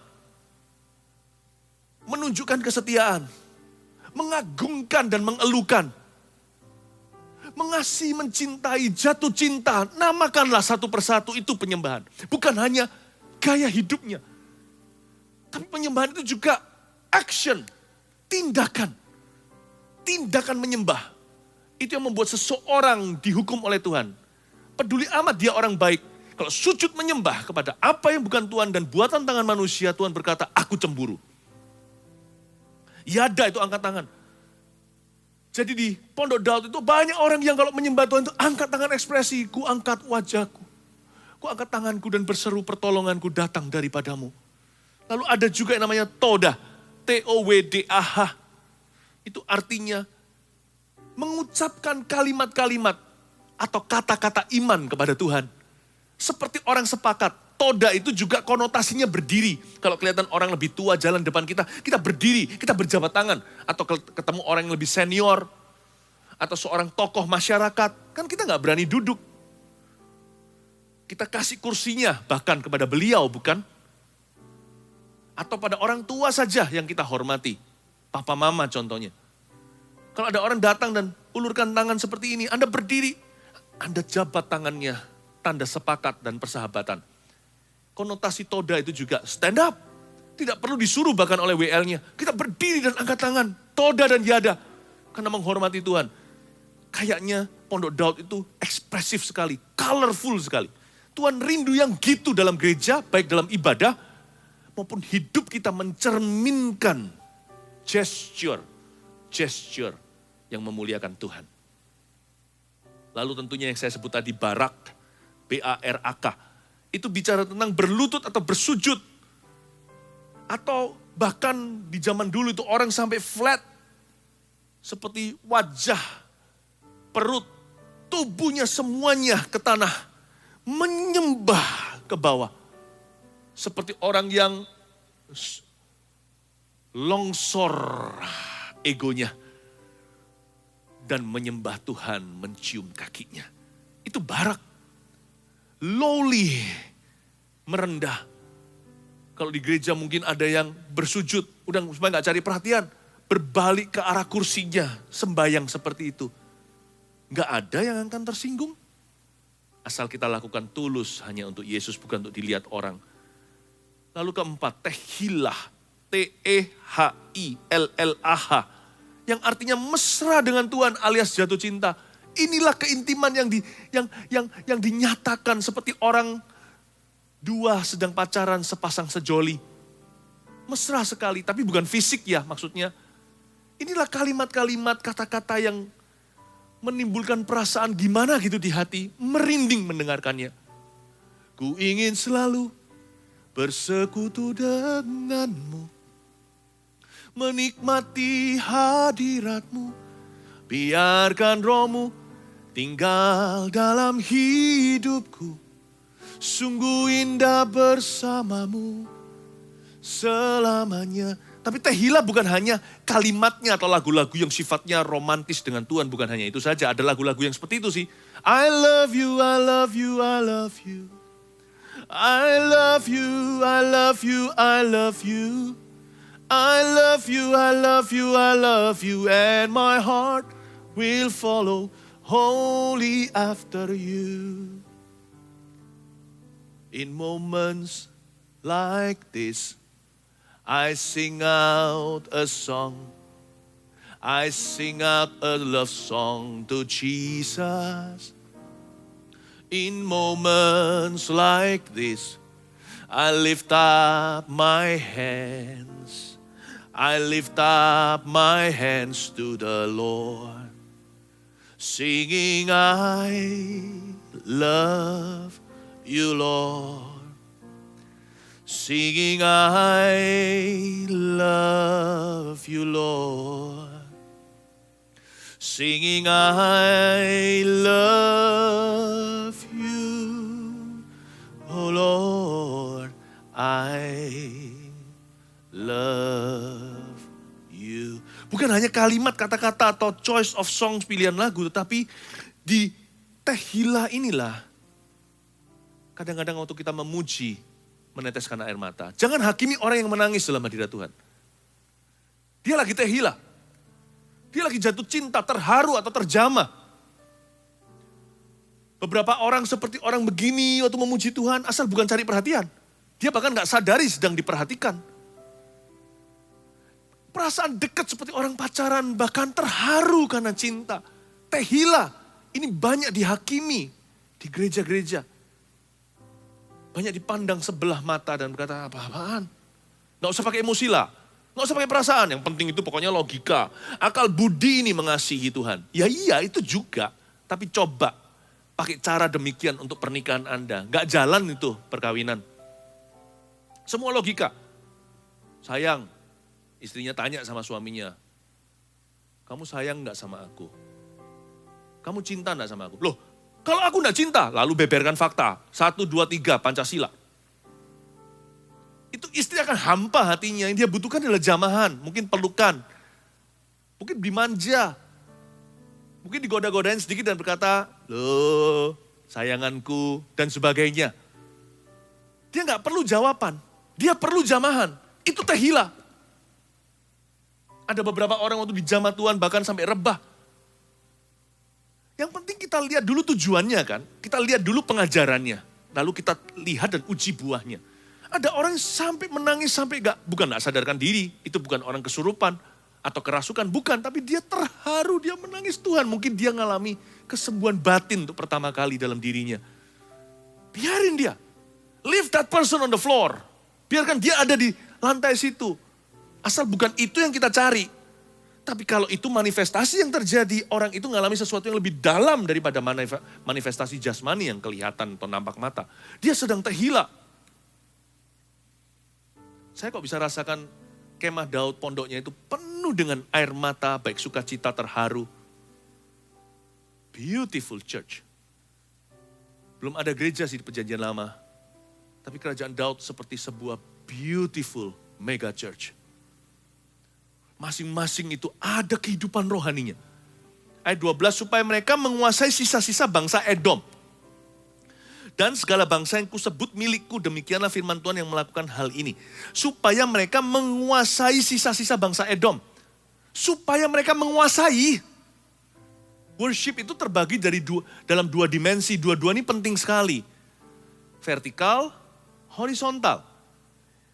Menunjukkan kesetiaan, mengagungkan dan mengelukan. Mengasihi, mencintai, jatuh cinta, namakanlah satu persatu itu penyembahan. Bukan hanya gaya hidupnya. Tapi penyembahan itu juga action, tindakan. Tindakan menyembah. Itu yang membuat seseorang dihukum oleh Tuhan. Peduli amat dia orang baik. Kalau sujud menyembah kepada apa yang bukan Tuhan dan buatan tangan manusia, Tuhan berkata, aku cemburu. Yada itu angkat tangan. Jadi di Pondok Daud itu banyak orang yang kalau menyembah Tuhan itu angkat tangan ekspresi, ku angkat wajahku. Ku angkat tanganku dan berseru pertolonganku datang daripadamu. Lalu ada juga yang namanya Todah, T-O-W-D-A-H. Itu artinya mengucapkan kalimat-kalimat atau kata-kata iman kepada Tuhan. Seperti orang sepakat, Todah itu juga konotasinya berdiri. Kalau kelihatan orang lebih tua jalan depan kita, kita berdiri, kita berjabat tangan. Atau ketemu orang yang lebih senior, atau seorang tokoh masyarakat, kan kita nggak berani duduk. Kita kasih kursinya bahkan kepada beliau, bukan? Atau pada orang tua saja yang kita hormati. Papa mama contohnya. Kalau ada orang datang dan ulurkan tangan seperti ini, Anda berdiri, Anda jabat tangannya, tanda sepakat dan persahabatan. Konotasi Todah itu juga stand up. Tidak perlu disuruh bahkan oleh WL-nya. Kita berdiri dan angkat tangan, Todah dan Yada. Karena menghormati Tuhan. Kayaknya Pondok Daud itu ekspresif sekali, colorful sekali. Tuhan rindu yang gitu dalam gereja, baik dalam ibadah, maupun hidup kita mencerminkan gesture yang memuliakan Tuhan. Lalu tentunya yang saya sebut tadi Barak, B-A-R-A-K. Itu bicara tentang berlutut atau bersujud. Atau bahkan di zaman dulu itu orang sampai flat. Seperti wajah, perut, tubuhnya semuanya ke tanah. Menyembah ke bawah. Seperti orang yang longsor egonya. Dan menyembah Tuhan, mencium kakinya. Itu Barak. Lowly, merendah. Kalau di gereja mungkin ada yang bersujud, udah supaya gak cari perhatian. Berbalik ke arah kursinya, sembayang seperti itu. Gak ada yang akan tersinggung. Asal kita lakukan tulus hanya untuk Yesus, bukan untuk dilihat orang. Lalu keempat, Tehilah, T-E-H-I-L-L-A-H. Yang artinya mesra dengan Tuhan alias jatuh cinta. Inilah keintiman yang dinyatakan seperti orang dua sedang pacaran sepasang sejoli. Mesra sekali, tapi bukan fisik ya maksudnya. Inilah kalimat-kalimat, kata-kata yang menimbulkan perasaan gimana gitu di hati. Merinding mendengarkannya. Ku ingin selalu bersekutu denganmu. Menikmati hadiratmu. Biarkan rohmu tinggal dalam hidupku. Sungguh indah bersamamu selamanya. Tapi Tehilah bukan hanya kalimatnya atau lagu-lagu yang sifatnya romantis dengan Tuhan. Bukan hanya itu saja, ada lagu-lagu yang seperti itu sih. I love you, I love you, I love you. I love you, I love you, I love you. I love you, I love you, I love you. And my heart will follow wholly after you. In moments like this, I sing out a song. I sing out a love song to Jesus. In moments like this, I lift up my hands. I lift up my hands to the Lord, singing, I love you, Lord. Singing, I love you, Lord. Singing, I love you, oh Lord, I love you. Bukan hanya kalimat, kata-kata atau choice of songs pilihan lagu, tetapi tehila inilah kadang-kadang waktu kita memuji, meneteskan air mata. Jangan hakimi orang yang menangis dalam hadirat Tuhan. Dia lagi tehila. Dia lagi jatuh cinta, terharu atau terjamah. Beberapa orang seperti orang begini waktu memuji Tuhan asal bukan cari perhatian. Dia bahkan gak sadari sedang diperhatikan. Perasaan dekat seperti orang pacaran, bahkan terharu karena cinta. Tehila, ini banyak dihakimi di gereja-gereja. Banyak dipandang sebelah mata dan berkata, apa-apaan? Gak usah pakai emosi lah, gak usah pakai perasaan. Yang penting itu pokoknya logika. Akal budi ini mengasihi Tuhan. Ya iya itu juga, tapi coba pakai cara demikian untuk pernikahan Anda. Gak jalan itu perkawinan. Semua logika. Sayang, istrinya tanya sama suaminya, kamu sayang gak sama aku? Kamu cinta gak sama aku? Loh, kalau aku gak cinta, lalu beberkan fakta. 1, 2, 3, Pancasila. Itu istri akan hampa hatinya, yang dia butuhkan adalah jamahan, mungkin pelukan, mungkin dimanja, mungkin digoda-godain sedikit dan berkata, loh sayanganku, dan sebagainya. Dia gak perlu jawaban, dia perlu jamahan. Itu tehila. Ada beberapa orang waktu dijamah Tuhan bahkan sampai rebah. Yang penting kita lihat dulu tujuannya kan. Kita lihat dulu pengajarannya. Lalu kita lihat dan uji buahnya. Ada orang sampai menangis sampai bukan gak sadarkan diri. Itu bukan orang kesurupan atau kerasukan. Bukan, tapi dia terharu, dia menangis Tuhan. Mungkin dia ngalami kesembuhan batin untuk pertama kali dalam dirinya. Biarin dia. Leave that person on the floor. Biarkan dia ada di lantai situ. Asal bukan itu yang kita cari. Tapi kalau itu manifestasi yang terjadi, orang itu mengalami sesuatu yang lebih dalam daripada manifestasi jasmani yang kelihatan atau nampak mata. Dia sedang terhila. Saya kok bisa rasakan kemah Daud pondoknya itu penuh dengan air mata, baik sukacita, terharu. Beautiful church. Belum ada gereja sih di Perjanjian Lama. Tapi kerajaan Daud seperti sebuah beautiful mega church. Masing-masing itu ada kehidupan rohaninya. Ayat 12, supaya mereka menguasai sisa-sisa bangsa Edom. Dan segala bangsa yang kusebut milikku, demikianlah firman Tuhan yang melakukan hal ini. Supaya mereka menguasai sisa-sisa bangsa Edom. Supaya mereka menguasai. Worship itu terbagi dalam dua dimensi. Dua-dua ini penting sekali. Vertikal, horizontal.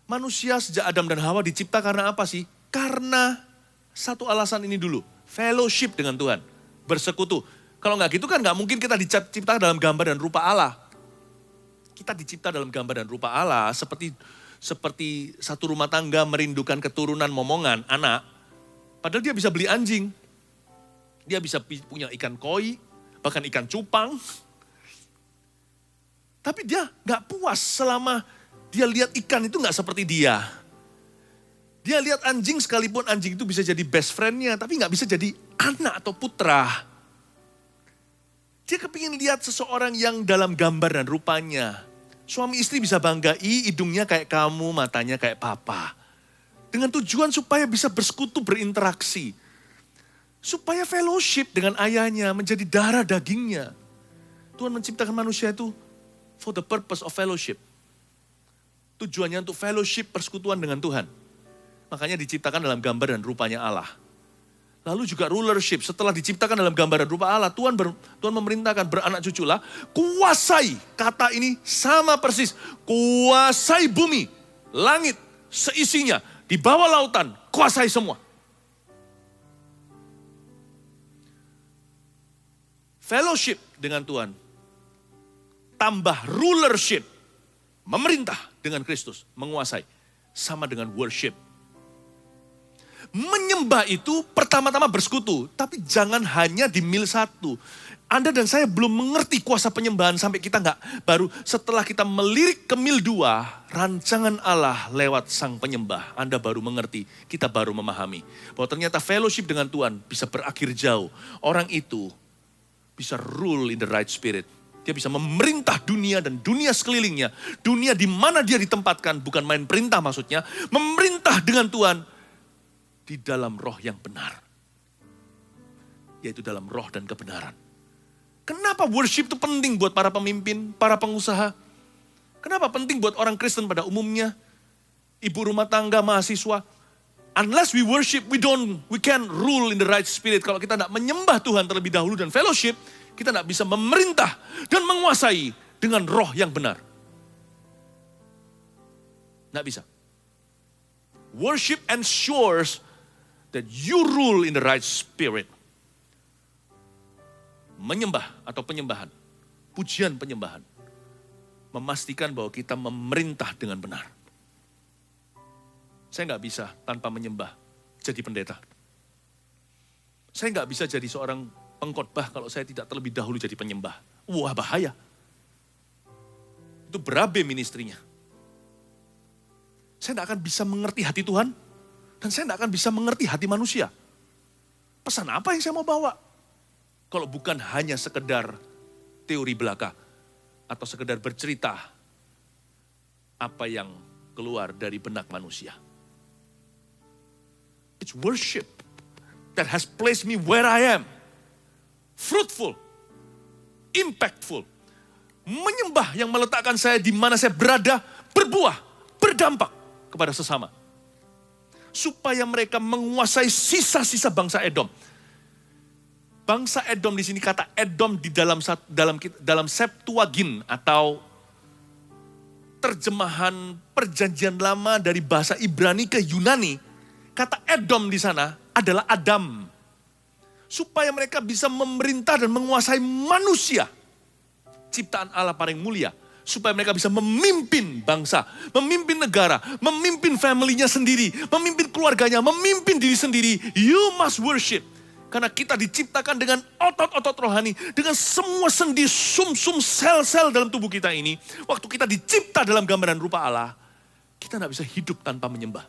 Manusia sejak Adam dan Hawa dicipta karena apa sih? Karena satu alasan ini dulu, fellowship dengan Tuhan, bersekutu. Kalau nggak gitu kan nggak mungkin kita dicipta dalam gambar dan rupa Allah. Kita dicipta dalam gambar dan rupa Allah seperti satu rumah tangga merindukan keturunan momongan, anak. Padahal dia bisa beli anjing, dia bisa punya ikan koi, bahkan ikan cupang. Tapi dia nggak puas selama dia lihat ikan itu nggak seperti dia. Dia lihat anjing sekalipun anjing itu bisa jadi best friend-nya, tapi gak bisa jadi anak atau putra. Dia kepingin lihat seseorang yang dalam gambar dan rupanya. Suami istri bisa bangga, hidungnya kayak kamu, matanya kayak papa. Dengan tujuan supaya bisa bersekutu, berinteraksi. Supaya fellowship dengan ayahnya menjadi darah dagingnya. Tuhan menciptakan manusia itu for the purpose of fellowship. Tujuannya untuk fellowship, persekutuan dengan Tuhan. Makanya diciptakan dalam gambar dan rupanya Allah. Lalu juga rulership, setelah diciptakan dalam gambar dan rupa Allah, Tuhan memerintahkan beranak cuculah, kuasai, kata ini sama persis, kuasai bumi, langit, seisinya, di bawah lautan, kuasai semua. Fellowship dengan Tuhan, tambah rulership, memerintah dengan Kristus, menguasai, sama dengan worship. Menyembah itu pertama-tama bersekutu, tapi jangan hanya di mil 1. Anda dan saya belum mengerti kuasa penyembahan sampai kita baru setelah kita melirik ke mil 2, rancangan Allah lewat sang penyembah. Anda baru mengerti, kita baru memahami bahwa ternyata fellowship dengan Tuhan bisa berakhir jauh. Orang itu bisa rule in the right spirit. Dia bisa memerintah dunia dan dunia sekelilingnya. Dunia di mana dia ditempatkan, bukan main perintah maksudnya, memerintah dengan Tuhan. Di dalam roh yang benar. Yaitu dalam roh dan kebenaran. Kenapa worship itu penting buat para pemimpin, para pengusaha? Kenapa penting buat orang Kristen pada umumnya? Ibu rumah tangga, mahasiswa. Unless we worship, we can rule in the right spirit. Kalau kita tidak menyembah Tuhan terlebih dahulu dan fellowship, kita tidak bisa memerintah dan menguasai dengan roh yang benar. Tidak bisa. Worship ensures that you rule in the right spirit. Menyembah atau penyembahan, pujian penyembahan, memastikan bahwa kita memerintah dengan benar. Saya nggak bisa tanpa menyembah jadi pendeta. Saya nggak bisa jadi seorang pengkhotbah kalau saya tidak terlebih dahulu jadi penyembah. Wah, bahaya. Itu berabe ministrinya. Saya tidak akan bisa mengerti hati Tuhan, dan saya tidak akan bisa mengerti hati manusia. Pesan apa yang saya mau bawa? Kalau bukan hanya sekedar teori belaka, atau sekedar bercerita apa yang keluar dari benak manusia. It's worship that has placed me where I am. Fruitful, impactful. Menyembah yang meletakkan saya di mana saya berada, berbuah, berdampak kepada sesama. Supaya mereka menguasai sisa-sisa bangsa Edom. Bangsa Edom di sini, kata Edom di dalam Septuagint atau terjemahan perjanjian lama dari bahasa Ibrani ke Yunani, kata Edom di sana adalah Adam. Supaya mereka bisa memerintah dan menguasai manusia, ciptaan Allah paling mulia. Supaya mereka bisa memimpin bangsa, memimpin negara, memimpin family-nya sendiri, memimpin keluarganya, memimpin diri sendiri. You must worship. Karena kita diciptakan dengan otot-otot rohani, dengan semua sendi, sum-sum, sel-sel dalam tubuh kita ini. Waktu kita dicipta dalam gambaran rupa Allah, kita tidak bisa hidup tanpa menyembah.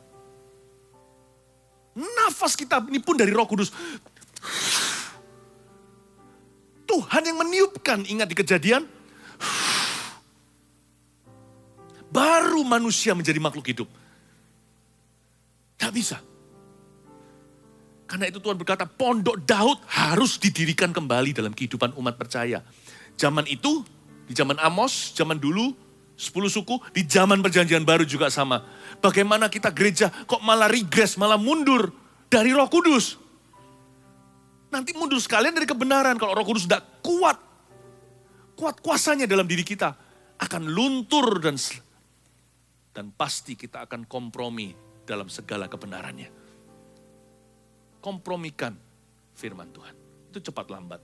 Nafas kita ini pun dari Roh Kudus. Tuhan yang meniupkan, ingat di Kejadian. Baru manusia menjadi makhluk hidup. Tidak bisa. Karena itu Tuhan berkata, pondok Daud harus didirikan kembali dalam kehidupan umat percaya. Zaman itu, di zaman Amos, zaman dulu, 10 suku, di zaman perjanjian baru juga sama. Bagaimana kita gereja kok malah regress, malah mundur dari Roh Kudus. Nanti mundur sekalian dari kebenaran. Kalau Roh Kudus tidak kuat kuasanya dalam diri kita, akan luntur dan pasti kita akan kompromi dalam segala kebenarannya. Kompromikan firman Tuhan. Itu cepat lambat.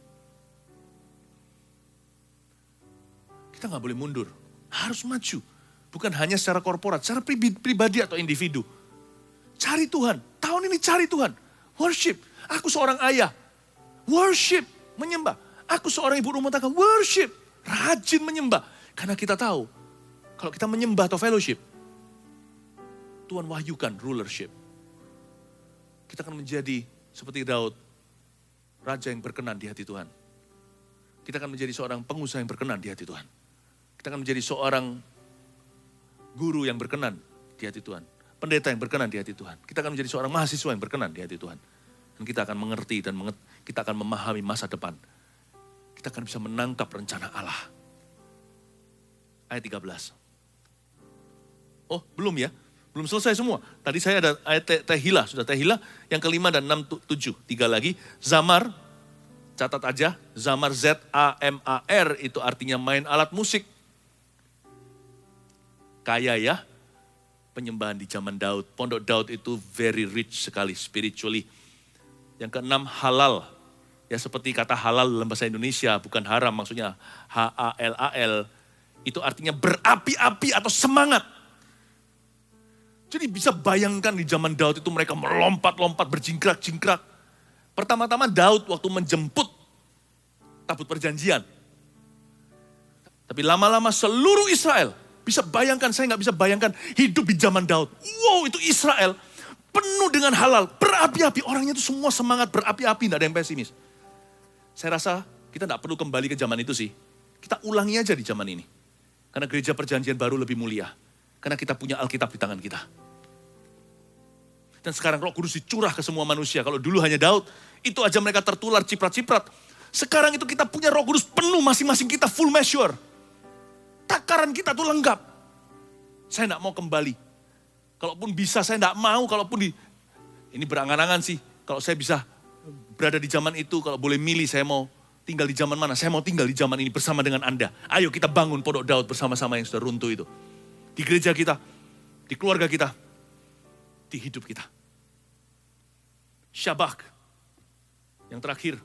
Kita nggak boleh mundur. Harus maju. Bukan hanya secara korporat, secara pribadi atau individu. Cari Tuhan. Tahun ini cari Tuhan. Worship. Aku seorang ayah. Worship. Menyembah. Aku seorang ibu rumah tangga. Worship. Rajin menyembah. Karena kita tahu. Kalau kita menyembah atau fellowship. Tuhan wahyukan rulership. Kita akan menjadi seperti Daud, raja yang berkenan di hati Tuhan. Kita akan menjadi seorang pengusaha yang berkenan di hati Tuhan. Kita akan menjadi seorang guru yang berkenan di hati Tuhan. Pendeta yang berkenan di hati Tuhan. Kita akan menjadi seorang mahasiswa yang berkenan di hati Tuhan. Dan kita akan mengerti dan kita akan memahami masa depan. Kita akan bisa menangkap rencana Allah. Ayat 13. Oh, belum ya? Belum selesai semua. Tadi saya ada ayat Tehillah, sudah Tehillah. Yang kelima dan 6, 7. 3 lagi. Zamar, catat aja. Zamar, Z-A-M-A-R, itu artinya main alat musik. Kaya ya. Penyembahan di zaman Daud. Pondok Daud itu very rich sekali spiritually. Yang keenam, halal. Ya seperti kata halal dalam bahasa Indonesia, bukan haram, maksudnya H-A-L-A-L. Itu artinya berapi-api atau semangat. Jadi bisa bayangkan di zaman Daud itu mereka melompat-lompat, berjingkrak-jingkrak. Pertama-tama Daud waktu menjemput tabut perjanjian. Tapi lama-lama seluruh Israel, bisa bayangkan, saya nggak bisa bayangkan hidup di zaman Daud. Wow, itu Israel penuh dengan halal, berapi-api. Orangnya itu semua semangat berapi-api, nggak ada yang pesimis. Saya rasa kita nggak perlu kembali ke zaman itu sih. Kita ulangi aja di zaman ini. Karena gereja perjanjian baru lebih mulia. Karena kita punya Alkitab di tangan kita. Dan sekarang Roh Kudus dicurah ke semua manusia. Kalau dulu hanya Daud, itu aja mereka tertular ciprat-ciprat. Sekarang itu kita punya Roh Kudus penuh, masing-masing kita full measure. Takaran kita tuh lengkap. Saya enggak mau kembali. Kalaupun bisa saya enggak mau, ini berangan-angan sih. Kalau saya bisa berada di zaman itu, kalau boleh milih saya mau tinggal di zaman mana? Saya mau tinggal di zaman ini bersama dengan Anda. Ayo kita bangun Pondok Daud bersama-sama yang sudah runtuh itu. Di gereja kita, di keluarga kita, di hidup kita. Syabak. Yang terakhir,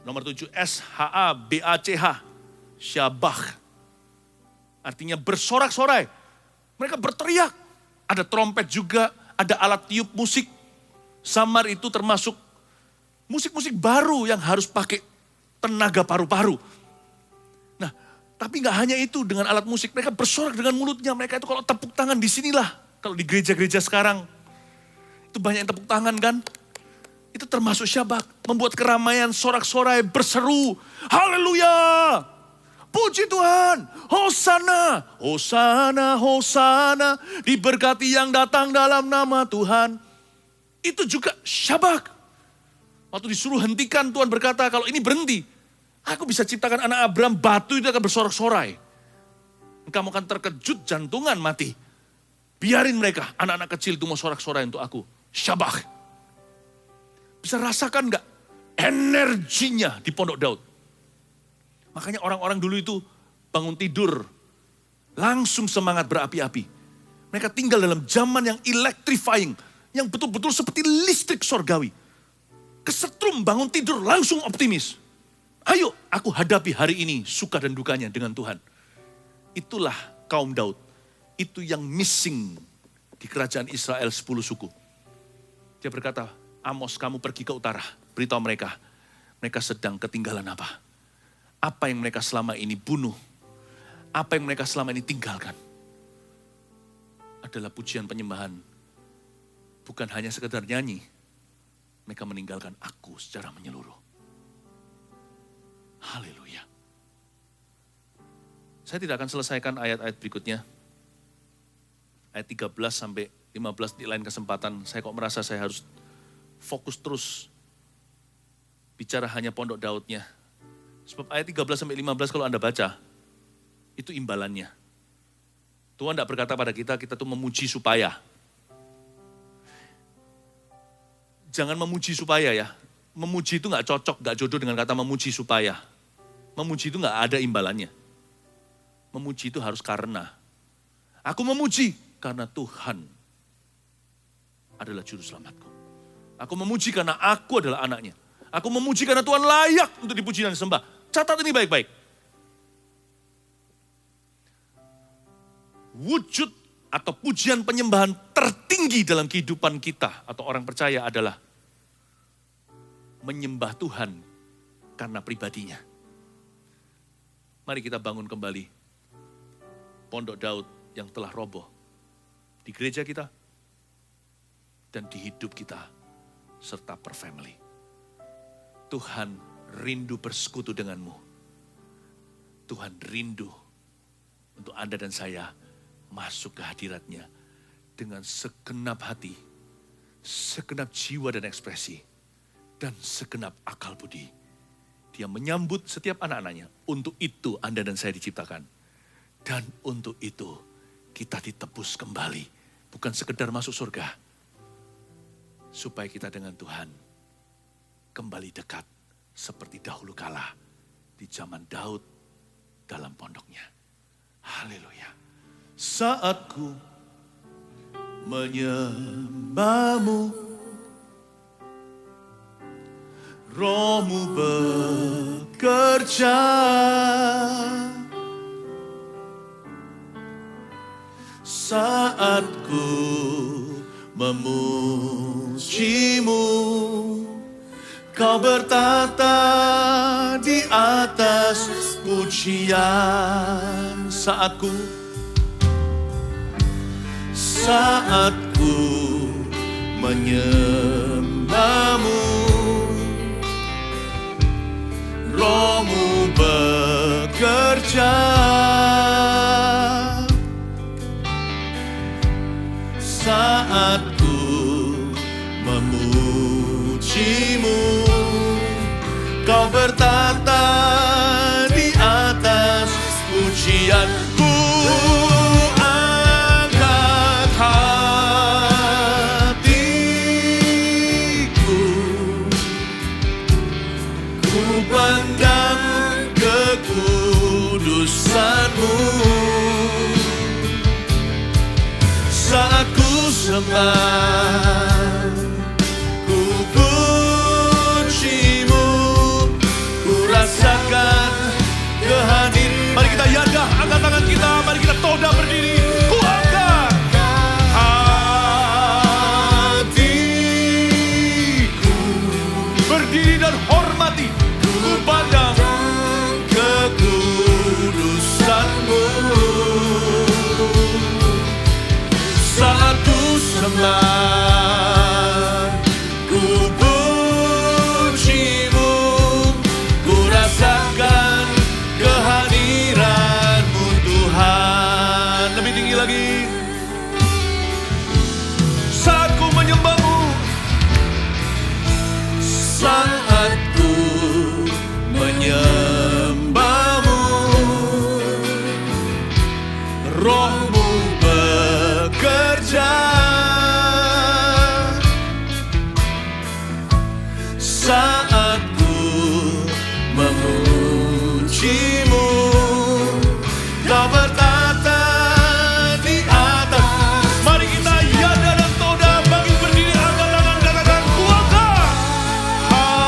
nomor 7, SHABACH. Syabak. Artinya bersorak-sorai. Mereka berteriak. Ada trompet juga, ada alat tiup musik. Samar itu termasuk musik-musik baru yang harus pakai tenaga paru-paru. Nah, tapi gak hanya itu dengan alat musik. Mereka bersorak dengan mulutnya. Mereka itu kalau tepuk tangan di sinilah. Kalau di gereja-gereja sekarang, itu banyak yang tepuk tangan kan. Itu termasuk syabak. Membuat keramaian, sorak-sorai, berseru. Haleluya! Puji Tuhan, Hosana, Hosana, Hosana, diberkati yang datang dalam nama Tuhan. Itu juga syabak. Waktu disuruh hentikan, Tuhan berkata, kalau ini berhenti, aku bisa ciptakan anak Abraham, batu itu akan bersorak-sorai. Kamu akan terkejut, jantungan mati. Biarin mereka, anak-anak kecil itu mau sorak-sorai untuk aku. Syabak. Bisa rasakan gak energinya di Pondok Daud? Makanya orang-orang dulu itu bangun tidur, langsung semangat berapi-api. Mereka tinggal dalam zaman yang electrifying, yang betul-betul seperti listrik sorgawi. Kesetrum bangun tidur langsung optimis. Ayo aku hadapi hari ini suka dan dukanya dengan Tuhan. Itulah kaum Daud. Itu yang missing di kerajaan Israel 10 suku. Dia berkata, Amos kamu pergi ke utara, beritahu mereka. Mereka sedang ketinggalan apa? Apa yang mereka selama ini bunuh, apa yang mereka selama ini tinggalkan, adalah pujian penyembahan. Bukan hanya sekedar nyanyi, mereka meninggalkan aku secara menyeluruh. Haleluya. Saya tidak akan selesaikan ayat-ayat berikutnya. Ayat 13 sampai 15 di lain kesempatan. Saya kok merasa saya harus fokus terus bicara hanya Pondok Daudnya. Sebab ayat 13 sampai 15 kalau Anda baca, itu imbalannya. Tuhan tidak berkata pada kita tuh memuji supaya. Jangan memuji supaya ya. Memuji itu gak cocok, gak jodoh dengan kata memuji supaya. Memuji itu gak ada imbalannya. Memuji itu harus karena. Aku memuji karena Tuhan adalah juru selamatku. Aku memuji karena aku adalah anaknya. Aku memuji karena Tuhan layak untuk dipuji dan disembah. Catat ini baik-baik. Wujud atau pujian penyembahan tertinggi dalam kehidupan kita atau orang percaya adalah menyembah Tuhan karena pribadinya. Mari kita bangun kembali Pondok Daud yang telah roboh di gereja kita dan di hidup kita serta per family. Tuhan rindu bersekutu denganmu. Tuhan rindu untuk Anda dan saya masuk ke hadirat-Nya dengan segenap hati, segenap jiwa dan ekspresi, dan segenap akal budi. Dia menyambut setiap anak-anaknya. Untuk itu Anda dan saya diciptakan. Dan untuk itu kita ditebus kembali. Bukan sekedar masuk surga. Supaya kita dengan Tuhan kembali dekat. Seperti dahulu kala di zaman Daud dalam pondoknya. Haleluya. Saat ku menyembahmu, Roh-Mu bekerja. Saat ku memujimu, Kau bertata di atas pujian. Saat ku menyembahmu, Roh-Mu bekerja. Saat ku memujimu, Kau bertata di atas pujianku. Angkat hatiku, ku pandang kekudusan-Mu. Saat ku sembah, ku puji-Mu, ku rasakan kehadiran. Mari kita yadah, angkat tangan kita, mari kita toda berdiri. Ku angkat hatiku, berdiri dan hormati. Ku pandang kekudusan-Mu. Saat ku sembah, ku puji-Mu, ku rasakan kehadiran-Mu Tuhan. Lebih tinggi lagi. Saat ku menyembah-Mu, saat ku menyembah-Mu, Roh-Mu bekerja. Saat ku memuji-Mu, Kau bertata di atas. Mari kita yada dan toda, bangkit berdiri, angkat tangan, katakan ku angkat hatiku,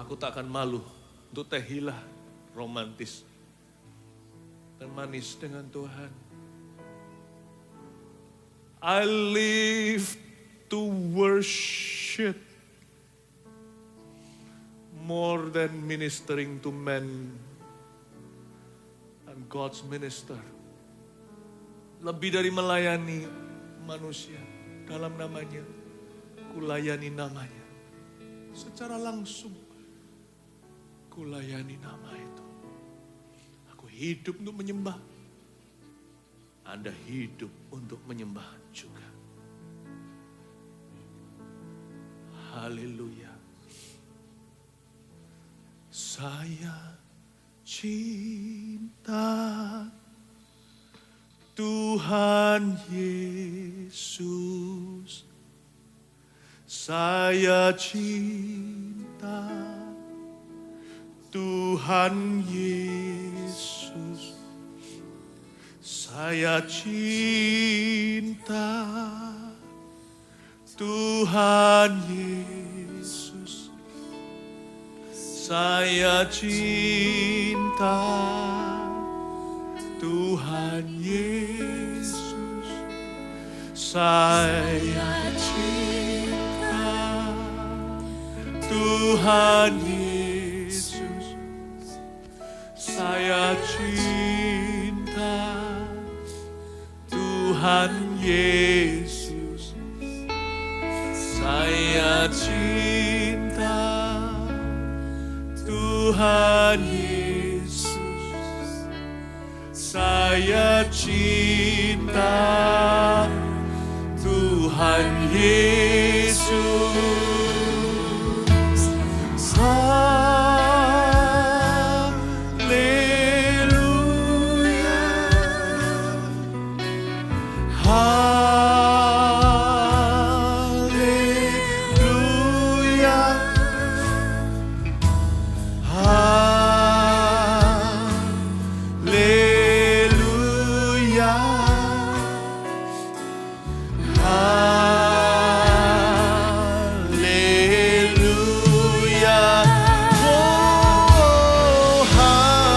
Aku tak akan malu untuk tehillah romantis dan manis dengan Tuhan. I live to worship more than ministering to men and God's minister. Lebih dari melayani manusia dalam namanya, kulayani namanya. Secara langsung, kulayani nama itu. Aku hidup untuk menyembah. Anda hidup untuk menyembah juga. Haleluya. Saya cinta Tuhan Yesus. Saya cinta Tuhan Yesus. Saya cinta Tuhan Yesus. Saya cinta Tuhan Yesus. Saya cinta Tuhan Yesus. Saya cinta Tuhan Yesus. Saya cinta Tuhan Yesus. Saya cinta Tuhan Yesus. Haleluya. Haleluya. Haleluya. Haleluya. Oh, haleluya.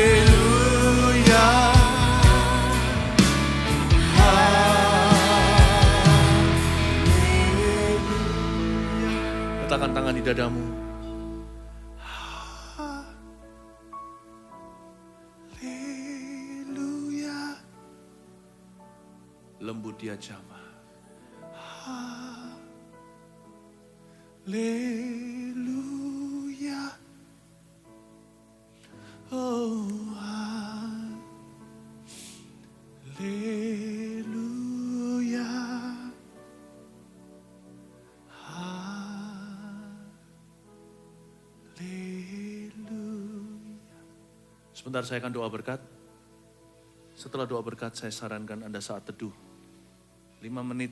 Haleluya. Haleluya. Letakkan tangan di dadamu. Haleluya. Lembut dia jamah. Haleluya. Oh, haleluya. Sebentar saya akan doa berkat. Setelah doa berkat saya sarankan Anda saat teduh. 5 menit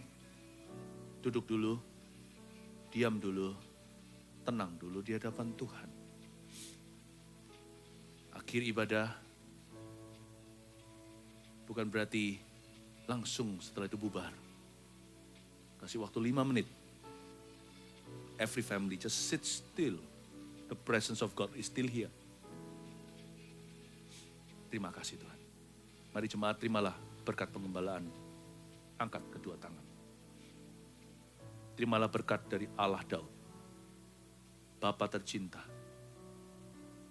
duduk dulu, diam dulu, tenang dulu di hadapan Tuhan. Akhir ibadah bukan berarti langsung setelah itu bubar. Kasih waktu 5 menit. Every family just sit still. The presence of God is still here. Terima kasih Tuhan. Mari jemaat terimalah berkat pengembalaan. Angkat kedua tangan. Terimalah berkat dari Allah Daud. Bapa tercinta.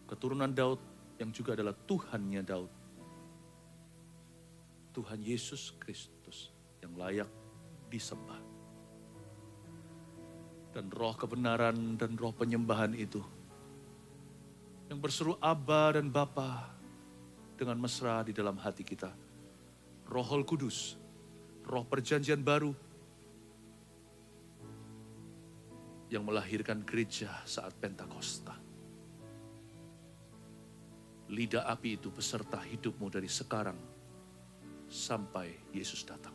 Keturunan Daud yang juga adalah Tuhannya Daud. Tuhan Yesus Kristus yang layak disembah. Dan roh kebenaran dan roh penyembahan itu yang berseru Aba dan Bapa dengan mesra di dalam hati kita. Roh Kudus, roh perjanjian baru yang melahirkan gereja saat Pentakosta. Lidah api itu beserta hidupmu dari sekarang sampai Yesus datang.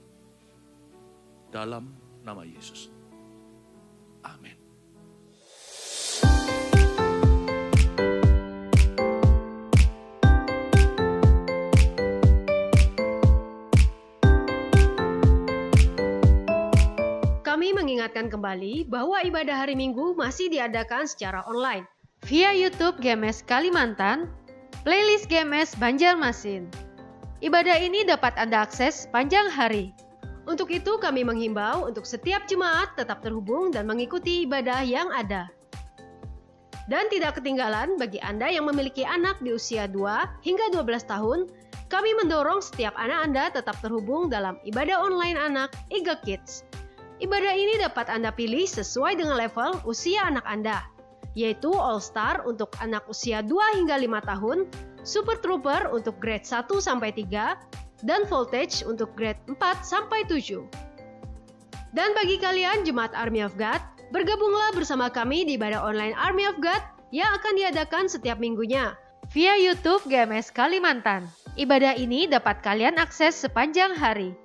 Dalam nama Yesus. Amin. Kami mengingatkan kembali bahwa ibadah hari Minggu masih diadakan secara online via YouTube GMS Kalimantan, playlist GMS Banjarmasin. Ibadah ini dapat Anda akses sepanjang hari. Untuk itu kami menghimbau untuk setiap jemaat tetap terhubung dan mengikuti ibadah yang ada. Dan tidak ketinggalan bagi Anda yang memiliki anak di usia 2 hingga 12 tahun, kami mendorong setiap anak Anda tetap terhubung dalam ibadah online anak IGA Kids. Ibadah ini dapat Anda pilih sesuai dengan level usia anak Anda, yaitu All Star untuk anak usia 2 hingga 5 tahun, Super Trooper untuk grade 1 sampai 3, dan Voltage untuk grade 4 sampai 7. Dan bagi kalian Jemaat Army of God, bergabunglah bersama kami di ibadah online Army of God yang akan diadakan setiap minggunya via YouTube GMS Kalimantan. Ibadah ini dapat kalian akses sepanjang hari.